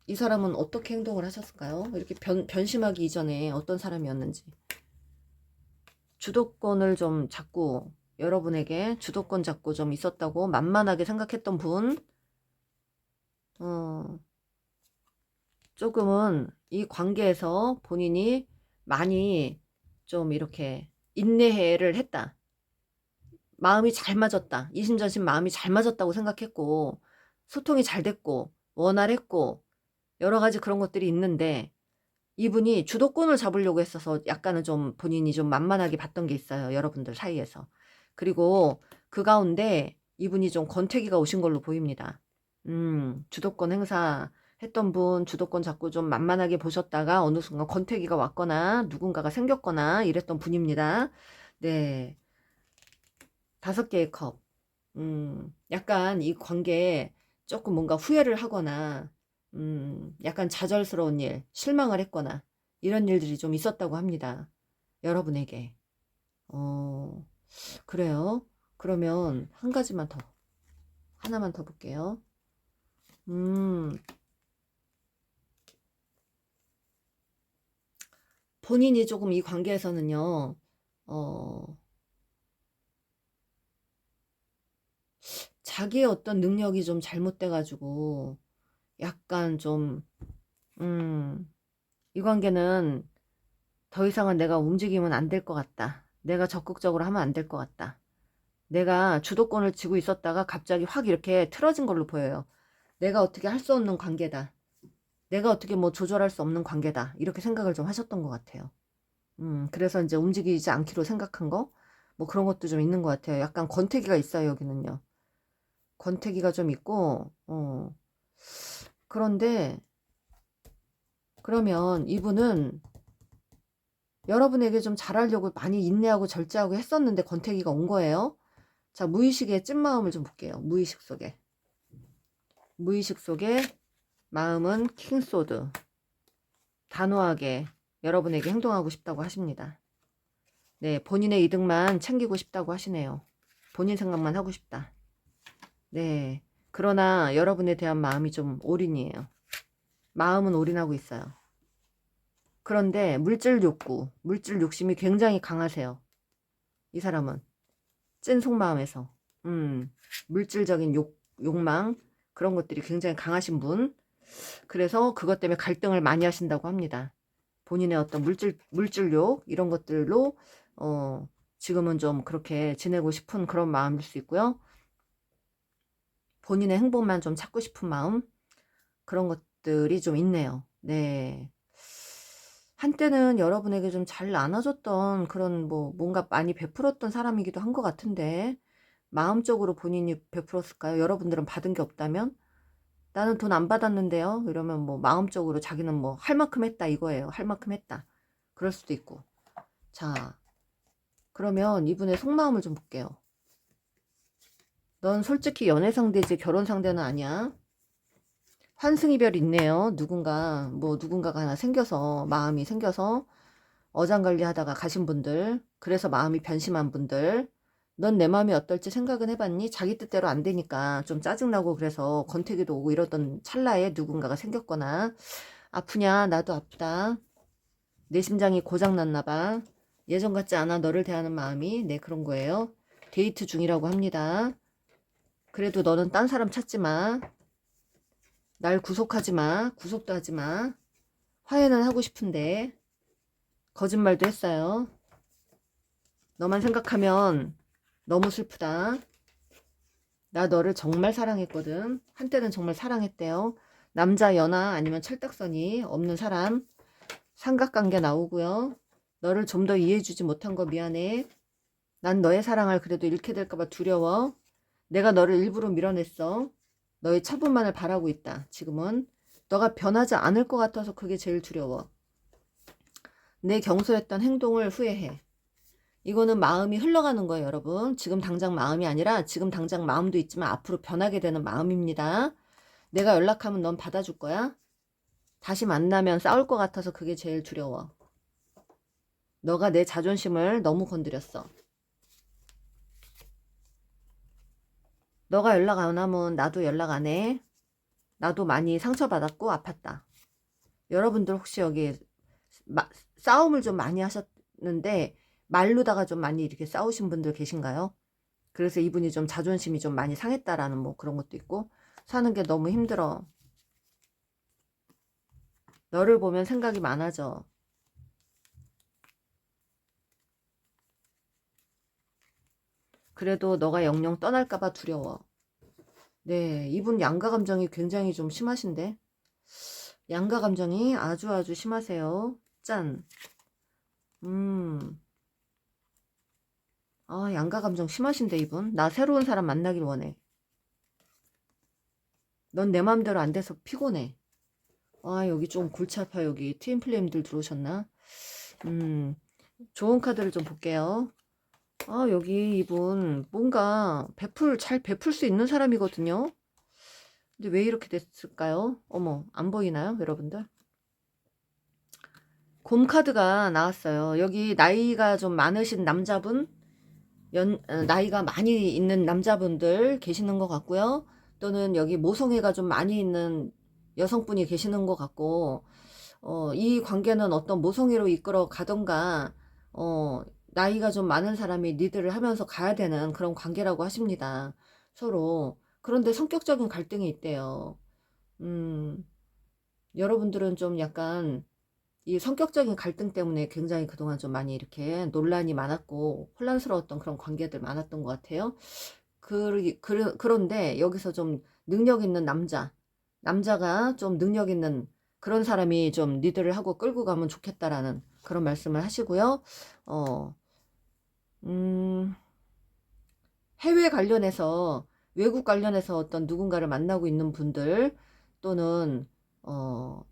Speaker 1: 이 사람은 어떻게 행동을 하셨을까요? 이렇게 변심하기 이전에 어떤 사람이었는지. 주도권을 좀 잡고 여러분에게 주도권 잡고 좀 있었다고 만만하게 생각했던 분 조금은 이 관계에서 본인이 많이 좀 이렇게 인내를 했다. 마음이 잘 맞았다. 이심전심 마음이 잘 맞았다고 생각했고 소통이 잘 됐고 원활했고 여러 가지 그런 것들이 있는데 이분이 주도권을 잡으려고 했어서 약간은 좀 본인이 좀 만만하게 봤던 게 있어요. 여러분들 사이에서. 그리고 그 가운데 이분이 좀 권태기가 오신 걸로 보입니다. 주도권 행사 했던 분 주도권 잡고 좀 만만하게 보셨다가 어느 순간 권태기가 왔거나 누군가가 생겼거나 이랬던 분입니다. 네. 5개의 컵. 약간 이 관계에 조금 뭔가 후회를 하거나 약간 좌절스러운 일, 실망을 했거나 이런 일들이 좀 있었다고 합니다. 여러분에게. 그래요. 그러면 한 가지만 더, 하나만 더 볼게요. 본인이 조금 이 관계에서는요, 자기의 어떤 능력이 좀 잘못돼가지고, 약간 좀, 이 관계는 더 이상은 내가 움직이면 안 될 것 같다. 내가 적극적으로 하면 안 될 것 같다. 내가 주도권을 쥐고 있었다가 갑자기 확 이렇게 틀어진 걸로 보여요. 내가 어떻게 할 수 없는 관계다. 내가 어떻게 뭐 조절할 수 없는 관계다. 이렇게 생각을 좀 하셨던 것 같아요. 그래서 이제 움직이지 않기로 생각한 거? 뭐 그런 것도 좀 있는 것 같아요. 약간 권태기가 있어요, 여기는요. 권태기가 좀 있고, 그런데, 그러면 이분은 여러분에게 좀 잘하려고 많이 인내하고 절제하고 했었는데 권태기가 온 거예요. 자, 무의식의 찐마음을 좀 볼게요. 무의식 속에. 무의식 속에 마음은 킹소드. 단호하게 여러분에게 행동하고 싶다고 하십니다. 네, 본인의 이득만 챙기고 싶다고 하시네요. 본인 생각만 하고 싶다. 네, 그러나 여러분에 대한 마음이 좀 올인이에요. 마음은 올인하고 있어요. 그런데 물질 욕구, 물질 욕심이 굉장히 강하세요. 이 사람은 찐 속마음에서 물질적인 욕망 그런 것들이 굉장히 강하신 분. 그래서 그것 때문에 갈등을 많이 하신다고 합니다. 본인의 어떤 물질욕 이런 것들로 지금은 좀 그렇게 지내고 싶은 그런 마음일 수 있고요. 본인의 행복만 좀 찾고 싶은 마음 그런 것들이 좀 있네요. 네. 한때는 여러분에게 좀 잘 나눠줬던 그런 뭐 뭔가 많이 베풀었던 사람이기도 한 것 같은데 마음적으로 본인이 베풀었을까요? 여러분들은 받은 게 없다면? 나는 돈 안 받았는데요. 이러면 뭐 마음적으로 자기는 뭐 할 만큼 했다 이거예요. 할 만큼 했다. 그럴 수도 있고. 자, 그러면 이분의 속마음을 좀 볼게요. 넌 솔직히 연애 상대지 결혼 상대는 아니야. 환승이별 있네요. 누군가가 하나 생겨서 마음이 생겨서 어장관리 하다가 가신 분들, 그래서 마음이 변심한 분들, 넌 내 마음이 어떨지 생각은 해봤니? 자기 뜻대로 안 되니까 좀 짜증나고 그래서 권태기도 오고 이러던 찰나에 누군가가 생겼거나 아프냐? 나도 아프다. 내 심장이 고장났나 봐. 예전 같지 않아 너를 대하는 마음이. 네, 그런 거예요. 데이트 중이라고 합니다. 그래도 너는 딴 사람 찾지 마. 날 구속하지 마. 구속도 하지 마. 화해는 하고 싶은데 거짓말도 했어요. 너만 생각하면 너무 슬프다. 나 너를 정말 사랑했거든. 한때는 정말 사랑했대요. 남자 연하 아니면 철딱선이 없는 사람. 삼각관계 나오고요. 너를 좀 더 이해해주지 못한 거 미안해. 난 너의 사랑을 그래도 잃게 될까봐 두려워. 내가 너를 일부러 밀어냈어. 너의 처분만을 바라고 있다. 지금은 너가 변하지 않을 것 같아서 그게 제일 두려워. 내 경솔했던 행동을 후회해. 이거는 마음이 흘러가는 거예요, 여러분. 지금 당장 마음이 아니라 지금 당장 마음도 있지만 앞으로 변하게 되는 마음입니다. 내가 연락하면 넌 받아줄 거야? 다시 만나면 싸울 것 같아서 그게 제일 두려워. 너가 내 자존심을 너무 건드렸어. 너가 연락 안 하면 나도 연락 안 해. 나도 많이 상처받았고 아팠다. 여러분들 혹시 여기 싸움을 좀 많이 하셨는데 말로다가 좀 많이 이렇게 싸우신 분들 계신가요? 그래서 이분이 좀 자존심이 좀 많이 상했다라는 뭐 그런 것도 있고 사는 게 너무 힘들어. 너를 보면 생각이 많아져. 그래도 너가 영영 떠날까봐 두려워. 네, 이분 양가 감정이 굉장히 좀 심하신데 양가 감정이 아주 심하세요. 짠. 양가 감정 심하신데 이분. 나 새로운 사람 만나길 원해. 넌 내 맘대로 안 돼서 피곤해. 여기 좀 골치 아파. 여기 트윈플레임들 들어오셨나? 좋은 카드를 좀 볼게요. 여기 이분 뭔가 잘 베풀 수 있는 사람이거든요. 근데 왜 이렇게 됐을까요? 어머, 안 보이나요, 여러분들? 곰 카드가 나왔어요. 여기 나이가 좀 많으신 남자분, 나이가 많이 있는 남자분들 계시는 것 같고요. 또는 여기 모성애가 좀 많이 있는 여성분이 계시는 것 같고, 이 관계는 어떤 모성애로 이끌어 가던가, 나이가 좀 많은 사람이 리드를 하면서 가야 되는 그런 관계라고 하십니다. 서로. 그런데 성격적인 갈등이 있대요. 음, 여러분들은 좀 약간 이 성격적인 갈등 때문에 굉장히 그동안 좀 많이 이렇게 논란이 많았고 혼란스러웠던 그런 관계들 많았던 것 같아요. 그런데 여기서 좀 능력 있는 남자가 좀 능력 있는 그런 사람이 좀 리드를 하고 끌고 가면 좋겠다라는 그런 말씀을 하시고요. 어, 음, 해외 관련해서 외국 관련해서 어떤 누군가를 만나고 있는 분들 또는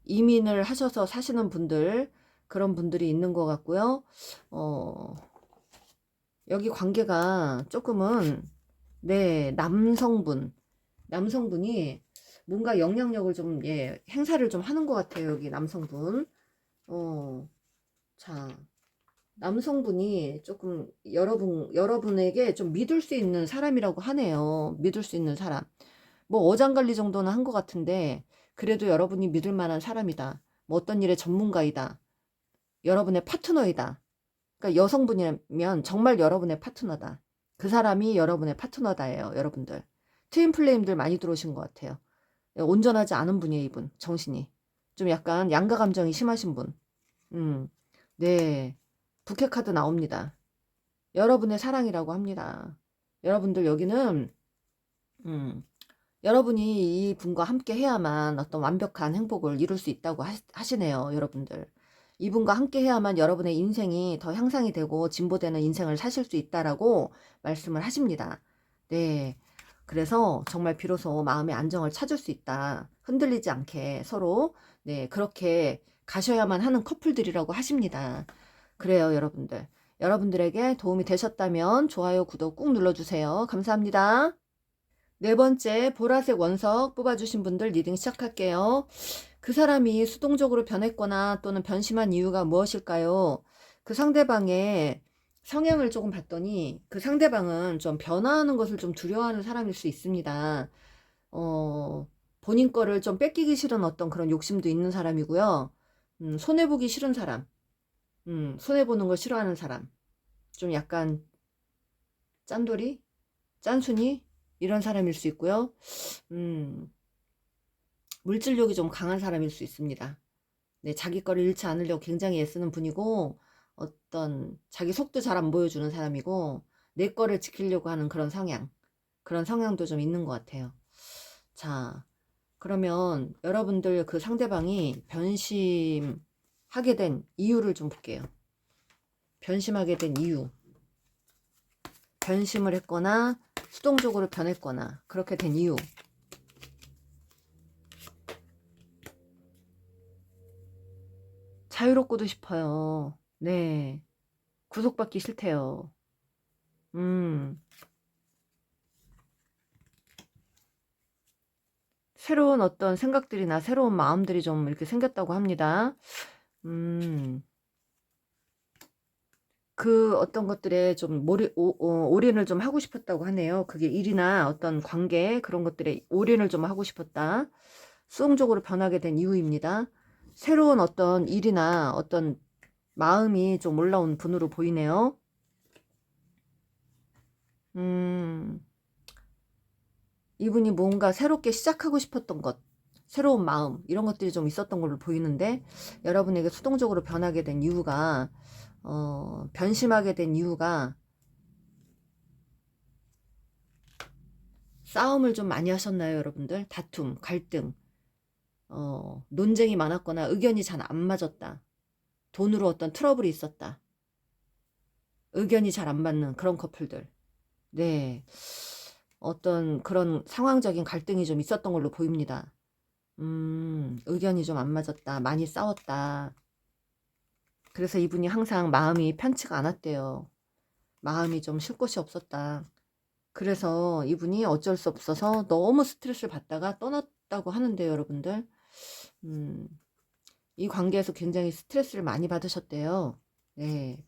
Speaker 1: 이민을 하셔서 사시는 분들 그런 분들이 있는 것 같고요. 어, 여기 관계가 조금은 네 남성분이 뭔가 영향력을 좀 행사를 좀 하는 것 같아요. 여기 남성분. 어, 자. 남성분이 조금 여러분에게 좀 믿을 수 있는 사람이라고 하네요. 믿을 수 있는 사람. 뭐 어장관리 정도는 한 것 같은데 그래도 여러분이 믿을 만한 사람이다. 뭐 어떤 일의 전문가이다. 여러분의 파트너이다. 그러니까 여성분이면 정말 여러분의 파트너다. 그 사람이 여러분의 파트너다예요. 여러분들. 트윈 플레임들 많이 들어오신 것 같아요. 온전하지 않은 분이에요. 이분. 정신이. 좀 약간 양가 감정이 심하신 분. 음. 네. 부캐 카드 나옵니다. 여러분의 사랑이라고 합니다. 여러분들 여기는 음, 여러분이 이 분과 함께 해야만 어떤 완벽한 행복을 이룰 수 있다고 하시네요. 여러분들. 이분과 함께 해야만 여러분의 인생이 더 향상이 되고 진보되는 인생을 사실 수 있다라고 말씀을 하십니다. 네. 그래서 정말 비로소 마음의 안정을 찾을 수 있다. 흔들리지 않게 서로 네, 그렇게 가셔야만 하는 커플들이라고 하십니다. 그래요, 여러분들. 여러분들에게 도움이 되셨다면 좋아요, 구독 꾹 눌러주세요. 감사합니다. 네 번째, 보라색 원석 뽑아주신 분들 리딩 시작할게요. 그 사람이 수동적으로 변했거나 또는 변심한 이유가 무엇일까요? 그 상대방의 성향을 조금 봤더니 그 상대방은 좀 변화하는 것을 좀 두려워하는 사람일 수 있습니다. 본인 거를 좀 뺏기기 싫은 어떤 그런 욕심도 있는 사람이고요. 손해보기 싫은 사람. 손해보는 걸 싫어하는 사람. 좀 약간 짠돌이? 짠순이? 이런 사람일 수 있고요. 음, 물질욕이 좀 강한 사람일 수 있습니다. 네, 자기 거를 잃지 않으려고 굉장히 애쓰는 분이고, 어떤 자기 속도 잘 안 보여주는 사람이고, 내 거를 지키려고 하는 그런 성향도 좀 있는 것 같아요. 자, 그러면 여러분들 그 상대방이 변심하게 된 이유를 좀 볼게요. 변심하게 된 이유. 변심을 했거나 수동적으로 변했거나 그렇게 된 이유. 자유롭고도 싶어요. 네. 구속받기 싫대요. 음. 새로운 어떤 생각들이나 새로운 마음들이 좀 이렇게 생겼다고 합니다. 음. 그 어떤 것들에 좀 올인을 좀 하고 싶었다고 하네요. 그게 일이나 어떤 관계 그런 것들에 올인을 좀 하고 싶었다. 수동적으로 변하게 된 이유입니다. 새로운 어떤 일이나 어떤 마음이 좀 올라온 분으로 보이네요. 이분이 뭔가 새롭게 시작하고 싶었던 것, 새로운 마음, 이런 것들이 좀 있었던 걸로 보이는데, 여러분에게 수동적으로 변하게 된 이유가, 변심하게 된 이유가, 싸움을 좀 많이 하셨나요, 여러분들? 다툼, 갈등, 논쟁이 많았거나 의견이 잘 안 맞았다. 돈으로 어떤 트러블이 있었다. 의견이 잘 안 맞는 그런 커플들. 네. 어떤 그런 상황적인 갈등이 좀 있었던 걸로 보입니다. 의견이 좀 안 맞았다. 많이 싸웠다. 그래서 이분이 항상 마음이 편치가 않았대요. 마음이 좀 쉴 곳이 없었다. 그래서 이분이 어쩔 수 없어서 너무 스트레스를 받다가 떠났다고 하는데요, 여러분들. 음, 이 관계에서 굉장히 스트레스를 많이 받으셨대요. 네.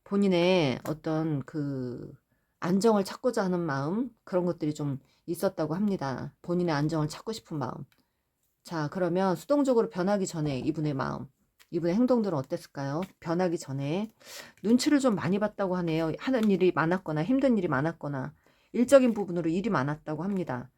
Speaker 1: 본인의 어떤 그 안정을 찾고자 하는 마음, 그런 것들이 좀 있었다고 합니다. 본인의 안정을 찾고 싶은 마음. 자, 그러면 수동적으로 변하기 전에 이분의 마음, 이분의 행동들은 어땠을까요? 변하기 전에 눈치를 좀 많이 봤다고 하네요. 하는 일이 많았거나 힘든 일이 많았거나 일적인 부분으로 일이 많았다고 합니다.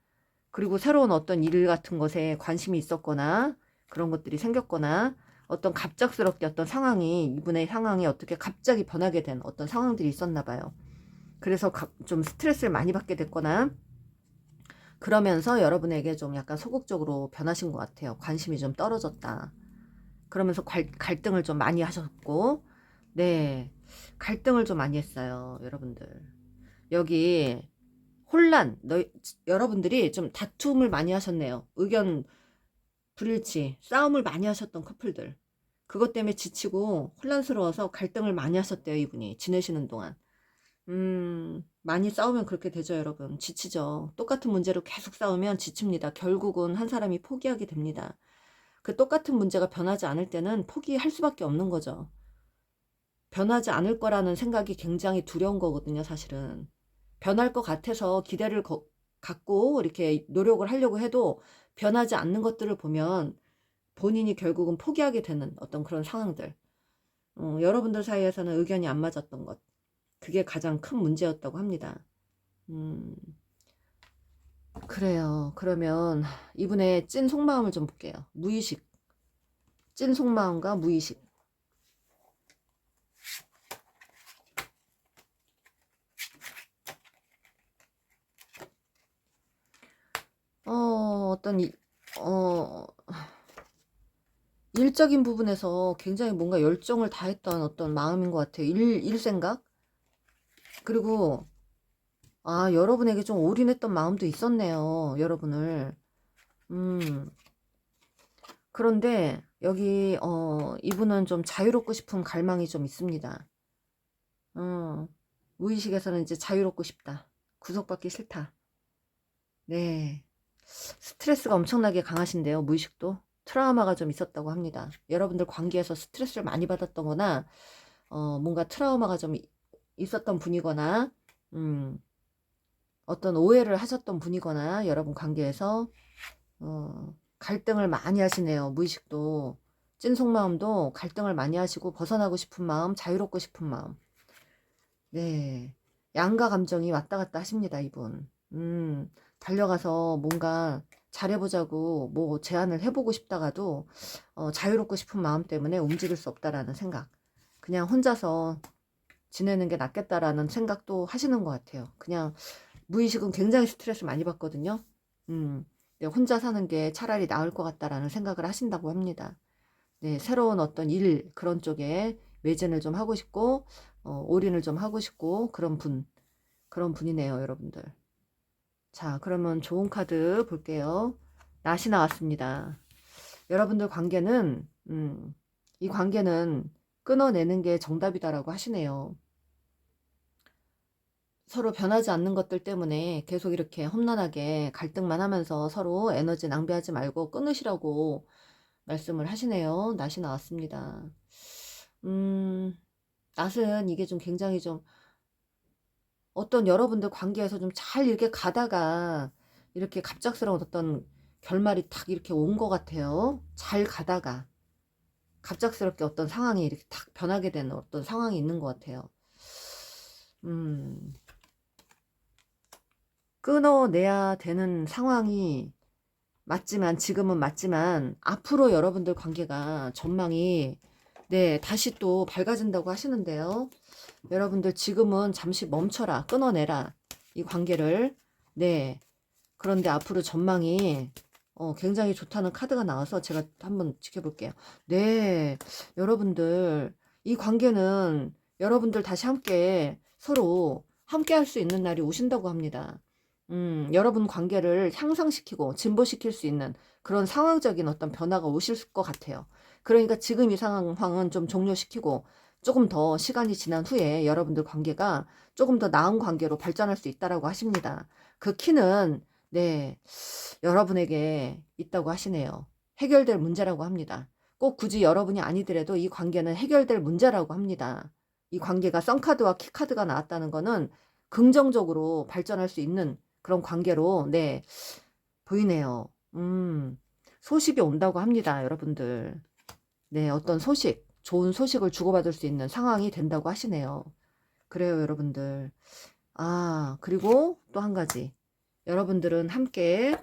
Speaker 1: 그리고 새로운 어떤 일 같은 것에 관심이 있었거나 그런 것들이 생겼거나 어떤 갑작스럽게 어떤 상황이, 이분의 상황이 어떻게 갑자기 변하게 된 어떤 상황들이 있었나 봐요. 그래서 좀 스트레스를 많이 받게 됐거나 그러면서 여러분에게 좀 약간 소극적으로 변하신 것 같아요. 관심이 좀 떨어졌다. 그러면서 갈등을 좀 많이 하셨고, 네, 갈등을 좀 많이 했어요, 여러분들. 여기 혼란, 여러분들이 좀 다툼을 많이 하셨네요. 의견 불일치, 싸움을 많이 하셨던 커플들. 그것 때문에 지치고 혼란스러워서 갈등을 많이 하셨대요, 이분이. 지내시는 동안. 많이 싸우면 그렇게 되죠, 여러분. 지치죠. 똑같은 문제로 계속 싸우면 지칩니다. 결국은 한 사람이 포기하게 됩니다. 그 똑같은 문제가 변하지 않을 때는 포기할 수밖에 없는 거죠. 변하지 않을 거라는 생각이 굉장히 두려운 거거든요, 사실은. 변할 것 같아서 기대를 갖고 이렇게 노력을 하려고 해도 변하지 않는 것들을 보면 본인이 결국은 포기하게 되는 어떤 그런 상황들. 여러분들 사이에서는 의견이 안 맞았던 것. 그게 가장 큰 문제였다고 합니다. 그래요. 그러면 이분의 찐 속마음을 좀 볼게요. 무의식. 찐 속마음과 무의식. 어떤 일적인 부분에서 굉장히 뭔가 열정을 다했던 어떤 마음인 것 같아요. 일 생각? 그리고 여러분에게 좀 올인했던 마음도 있었네요. 여러분을. 음. 그런데 여기 이분은 좀 자유롭고 싶은 갈망이 좀 있습니다. 무의식에서는 이제 자유롭고 싶다. 구속받기 싫다. 네. 스트레스가 엄청나게 강하신데요. 무의식도. 트라우마가 좀 있었다고 합니다. 여러분들 관계에서 스트레스를 많이 받았던 거나 뭔가 트라우마가 좀 있었던 분이거나 어떤 오해를 하셨던 분이거나 여러분 관계에서 갈등을 많이 하시네요. 무의식도. 찐 속마음도 갈등을 많이 하시고 벗어나고 싶은 마음, 자유롭고 싶은 마음. 네. 양가 감정이 왔다 갔다 하십니다, 이분. 달려가서 뭔가 잘해보자고 뭐 제안을 해보고 싶다가도 자유롭고 싶은 마음 때문에 움직일 수 없다라는 생각. 그냥 혼자서 지내는 게 낫겠다라는 생각도 하시는 것 같아요. 그냥 무의식은 굉장히 스트레스 많이 받거든요. 네, 혼자 사는 게 차라리 나을 것 같다라는 생각을 하신다고 합니다. 네, 새로운 어떤 일 그런 쪽에 매진을 좀 하고 싶고 올인을 좀 하고 싶고 그런 분이네요, 여러분들. 자, 그러면 좋은 카드 볼게요. 낫이 나왔습니다. 여러분들 관계는 이 관계는 끊어내는 게 정답이다라고 하시네요. 서로 변하지 않는 것들 때문에 계속 이렇게 험난하게 갈등만 하면서 서로 에너지 낭비하지 말고 끊으시라고 말씀을 하시네요. 낫이 나왔습니다. 낫은 이게 좀 굉장히 좀 어떤 여러분들 관계에서 좀 잘 이렇게 가다가 이렇게 갑작스러운 어떤 결말이 탁 이렇게 온 것 같아요. 잘 가다가 갑작스럽게 어떤 상황이 이렇게 탁 변하게 되는 어떤 상황이 있는 것 같아요. 끊어내야 되는 상황이 맞지만 지금은 맞지만 앞으로 여러분들 관계가 전망이 네 다시 또 밝아진다고 하시는데요. 여러분들 지금은 잠시 멈춰라, 끊어내라 이 관계를. 네, 그런데 앞으로 전망이 굉장히 좋다는 카드가 나와서 제가 한번 지켜볼게요. 네, 여러분들 이 관계는 여러분들 다시 함께 서로 함께 할 수 있는 날이 오신다고 합니다. 여러분 관계를 향상시키고 진보시킬 수 있는 그런 상황적인 어떤 변화가 오실 것 같아요. 그러니까 지금 이 상황은 좀 종료시키고 조금 더 시간이 지난 후에 여러분들 관계가 조금 더 나은 관계로 발전할 수 있다라고 하십니다. 그 키는 네, 여러분에게 있다고 하시네요. 해결될 문제라고 합니다. 꼭 굳이 여러분이 아니더라도 이 관계는 해결될 문제라고 합니다. 이 관계가 썬카드와 키카드가 나왔다는 거는 긍정적으로 발전할 수 있는 그런 관계로 네 보이네요. 소식이 온다고 합니다, 여러분들. 네, 어떤 소식, 좋은 소식을 주고받을 수 있는 상황이 된다고 하시네요. 그래요, 여러분들. 아, 그리고 또 한 가지. 여러분들은 함께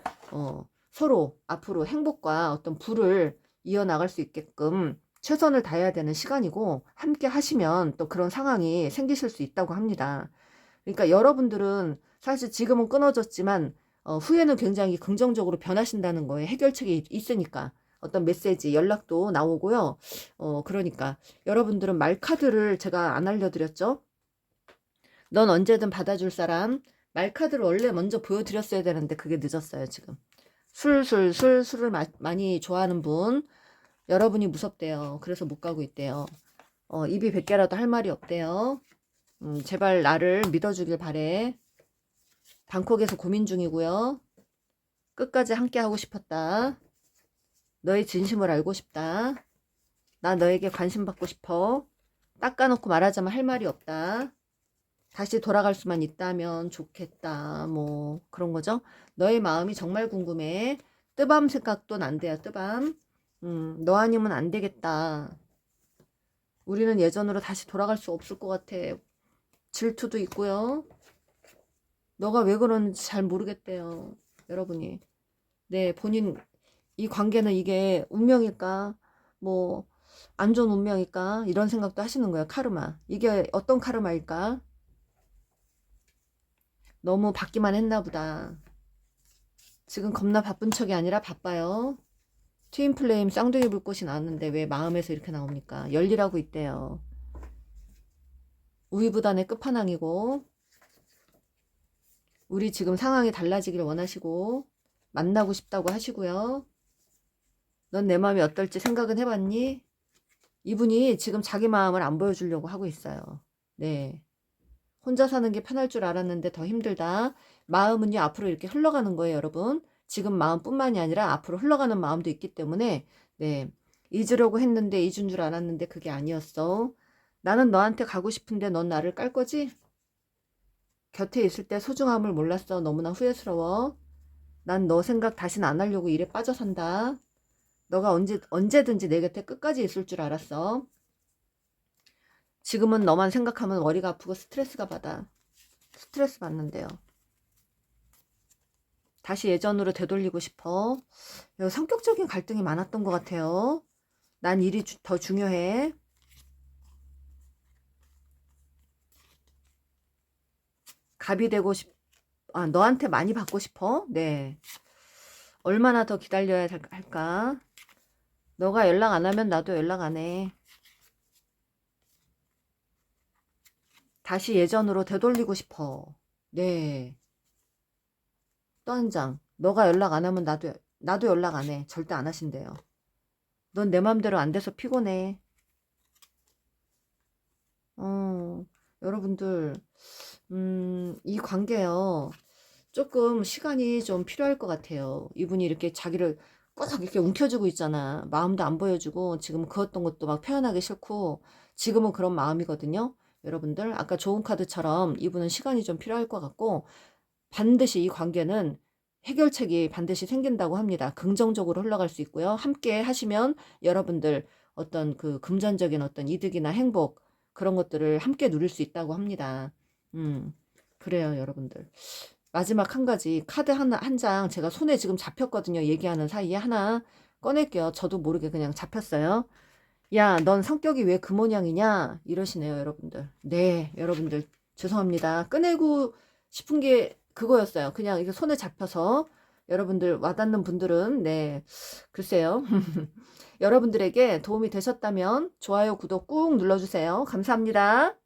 Speaker 1: 서로 앞으로 행복과 어떤 부를 이어나갈 수 있게끔 최선을 다해야 되는 시간이고, 함께 하시면 또 그런 상황이 생기실 수 있다고 합니다. 그러니까 여러분들은 사실 지금은 끊어졌지만 후에는 굉장히 긍정적으로 변하신다는 거에 해결책이 있으니까 어떤 메시지, 연락도 나오고요. 그러니까 여러분들은 말카드를 제가 안 알려드렸죠? 넌 언제든 받아줄 사람. 말카드를 원래 먼저 보여드렸어야 되는데 그게 늦었어요, 지금. 술을 많이 좋아하는 분. 여러분이 무섭대요. 그래서 못 가고 있대요. 입이 100개라도 할 말이 없대요. 제발 나를 믿어주길 바래. 방콕에서 고민 중이고요. 끝까지 함께 하고 싶었다. 너의 진심을 알고 싶다. 나 너에게 관심 받고 싶어. 닦아놓고 말하자면 할 말이 없다. 다시 돌아갈 수만 있다면 좋겠다. 뭐 그런 거죠. 너의 마음이 정말 궁금해. 뜨밤 생각도 난대요. 뜨밤. 너 아니면 안 되겠다. 우리는 예전으로 다시 돌아갈 수 없을 것 같아. 질투도 있고요. 너가 왜 그러는지 잘 모르겠대요. 여러분이. 네, 본인 이 관계는 이게 운명일까? 뭐 안 좋은 운명일까? 이런 생각도 하시는 거예요. 카르마. 이게 어떤 카르마일까? 너무 받기만 했나 보다. 지금 겁나 바쁜 척이 아니라 바빠요. 트윈플레임 쌍둥이 불꽃이 나왔는데 왜 마음에서 이렇게 나옵니까? 열일하고 있대요. 우위부단의 끝판왕이고, 우리 지금 상황이 달라지길 원하시고 만나고 싶다고 하시고요. 넌 내 마음이 어떨지 생각은 해봤니? 이분이 지금 자기 마음을 안 보여주려고 하고 있어요. 네. 혼자 사는 게 편할 줄 알았는데 더 힘들다. 마음은요, 앞으로 이렇게 흘러가는 거예요, 여러분. 지금 마음뿐만이 아니라 앞으로 흘러가는 마음도 있기 때문에, 네. 잊으려고 했는데 잊은 줄 알았는데 그게 아니었어. 나는 너한테 가고 싶은데 넌 나를 깔 거지? 곁에 있을 때 소중함을 몰랐어. 너무나 후회스러워. 난 너 생각 다신 안 하려고 일에 빠져 산다. 너가 언제든지 내 곁에 끝까지 있을 줄 알았어. 지금은 너만 생각하면 머리가 아프고 스트레스가 받아. 스트레스 받는데요. 다시 예전으로 되돌리고 싶어. 성격적인 갈등이 많았던 것 같아요. 난 일이 더 중요해. 갑이 되고 너한테 많이 받고 싶어? 네. 얼마나 더 기다려야 할까? 너가 연락 안 하면 나도 연락 안 해. 다시 예전으로 되돌리고 싶어. 네. 또 한 장. 너가 연락 안 하면 나도 연락 안 해. 절대 안 하신대요. 넌 내 맘대로 안 돼서 피곤해. 여러분들, 이 관계요. 조금 시간이 좀 필요할 것 같아요. 이분이 이렇게 자기를 꽉 이렇게 움켜쥐고 있잖아. 마음도 안 보여주고, 지금 그었던 것도 막 표현하기 싫고, 지금은 그런 마음이거든요. 여러분들, 아까 좋은 카드처럼 이분은 시간이 좀 필요할 것 같고, 반드시 이 관계는 해결책이 반드시 생긴다고 합니다. 긍정적으로 흘러갈 수 있고요. 함께 하시면 여러분들 어떤 그 금전적인 어떤 이득이나 행복 그런 것들을 함께 누릴 수 있다고 합니다. 그래요, 여러분들. 마지막 한 가지 카드 한 장 제가 손에 지금 잡혔거든요. 얘기하는 사이에 하나 꺼낼게요. 저도 모르게 그냥 잡혔어요. 야, 넌 성격이 왜 그 모양이냐? 이러시네요, 여러분들. 네, 여러분들 죄송합니다. 꺼내고 싶은 게 그거였어요. 그냥 이게 손에 잡혀서 여러분들 와닿는 분들은 네, 글쎄요. 여러분들에게 도움이 되셨다면 좋아요, 구독 꾹 눌러주세요. 감사합니다.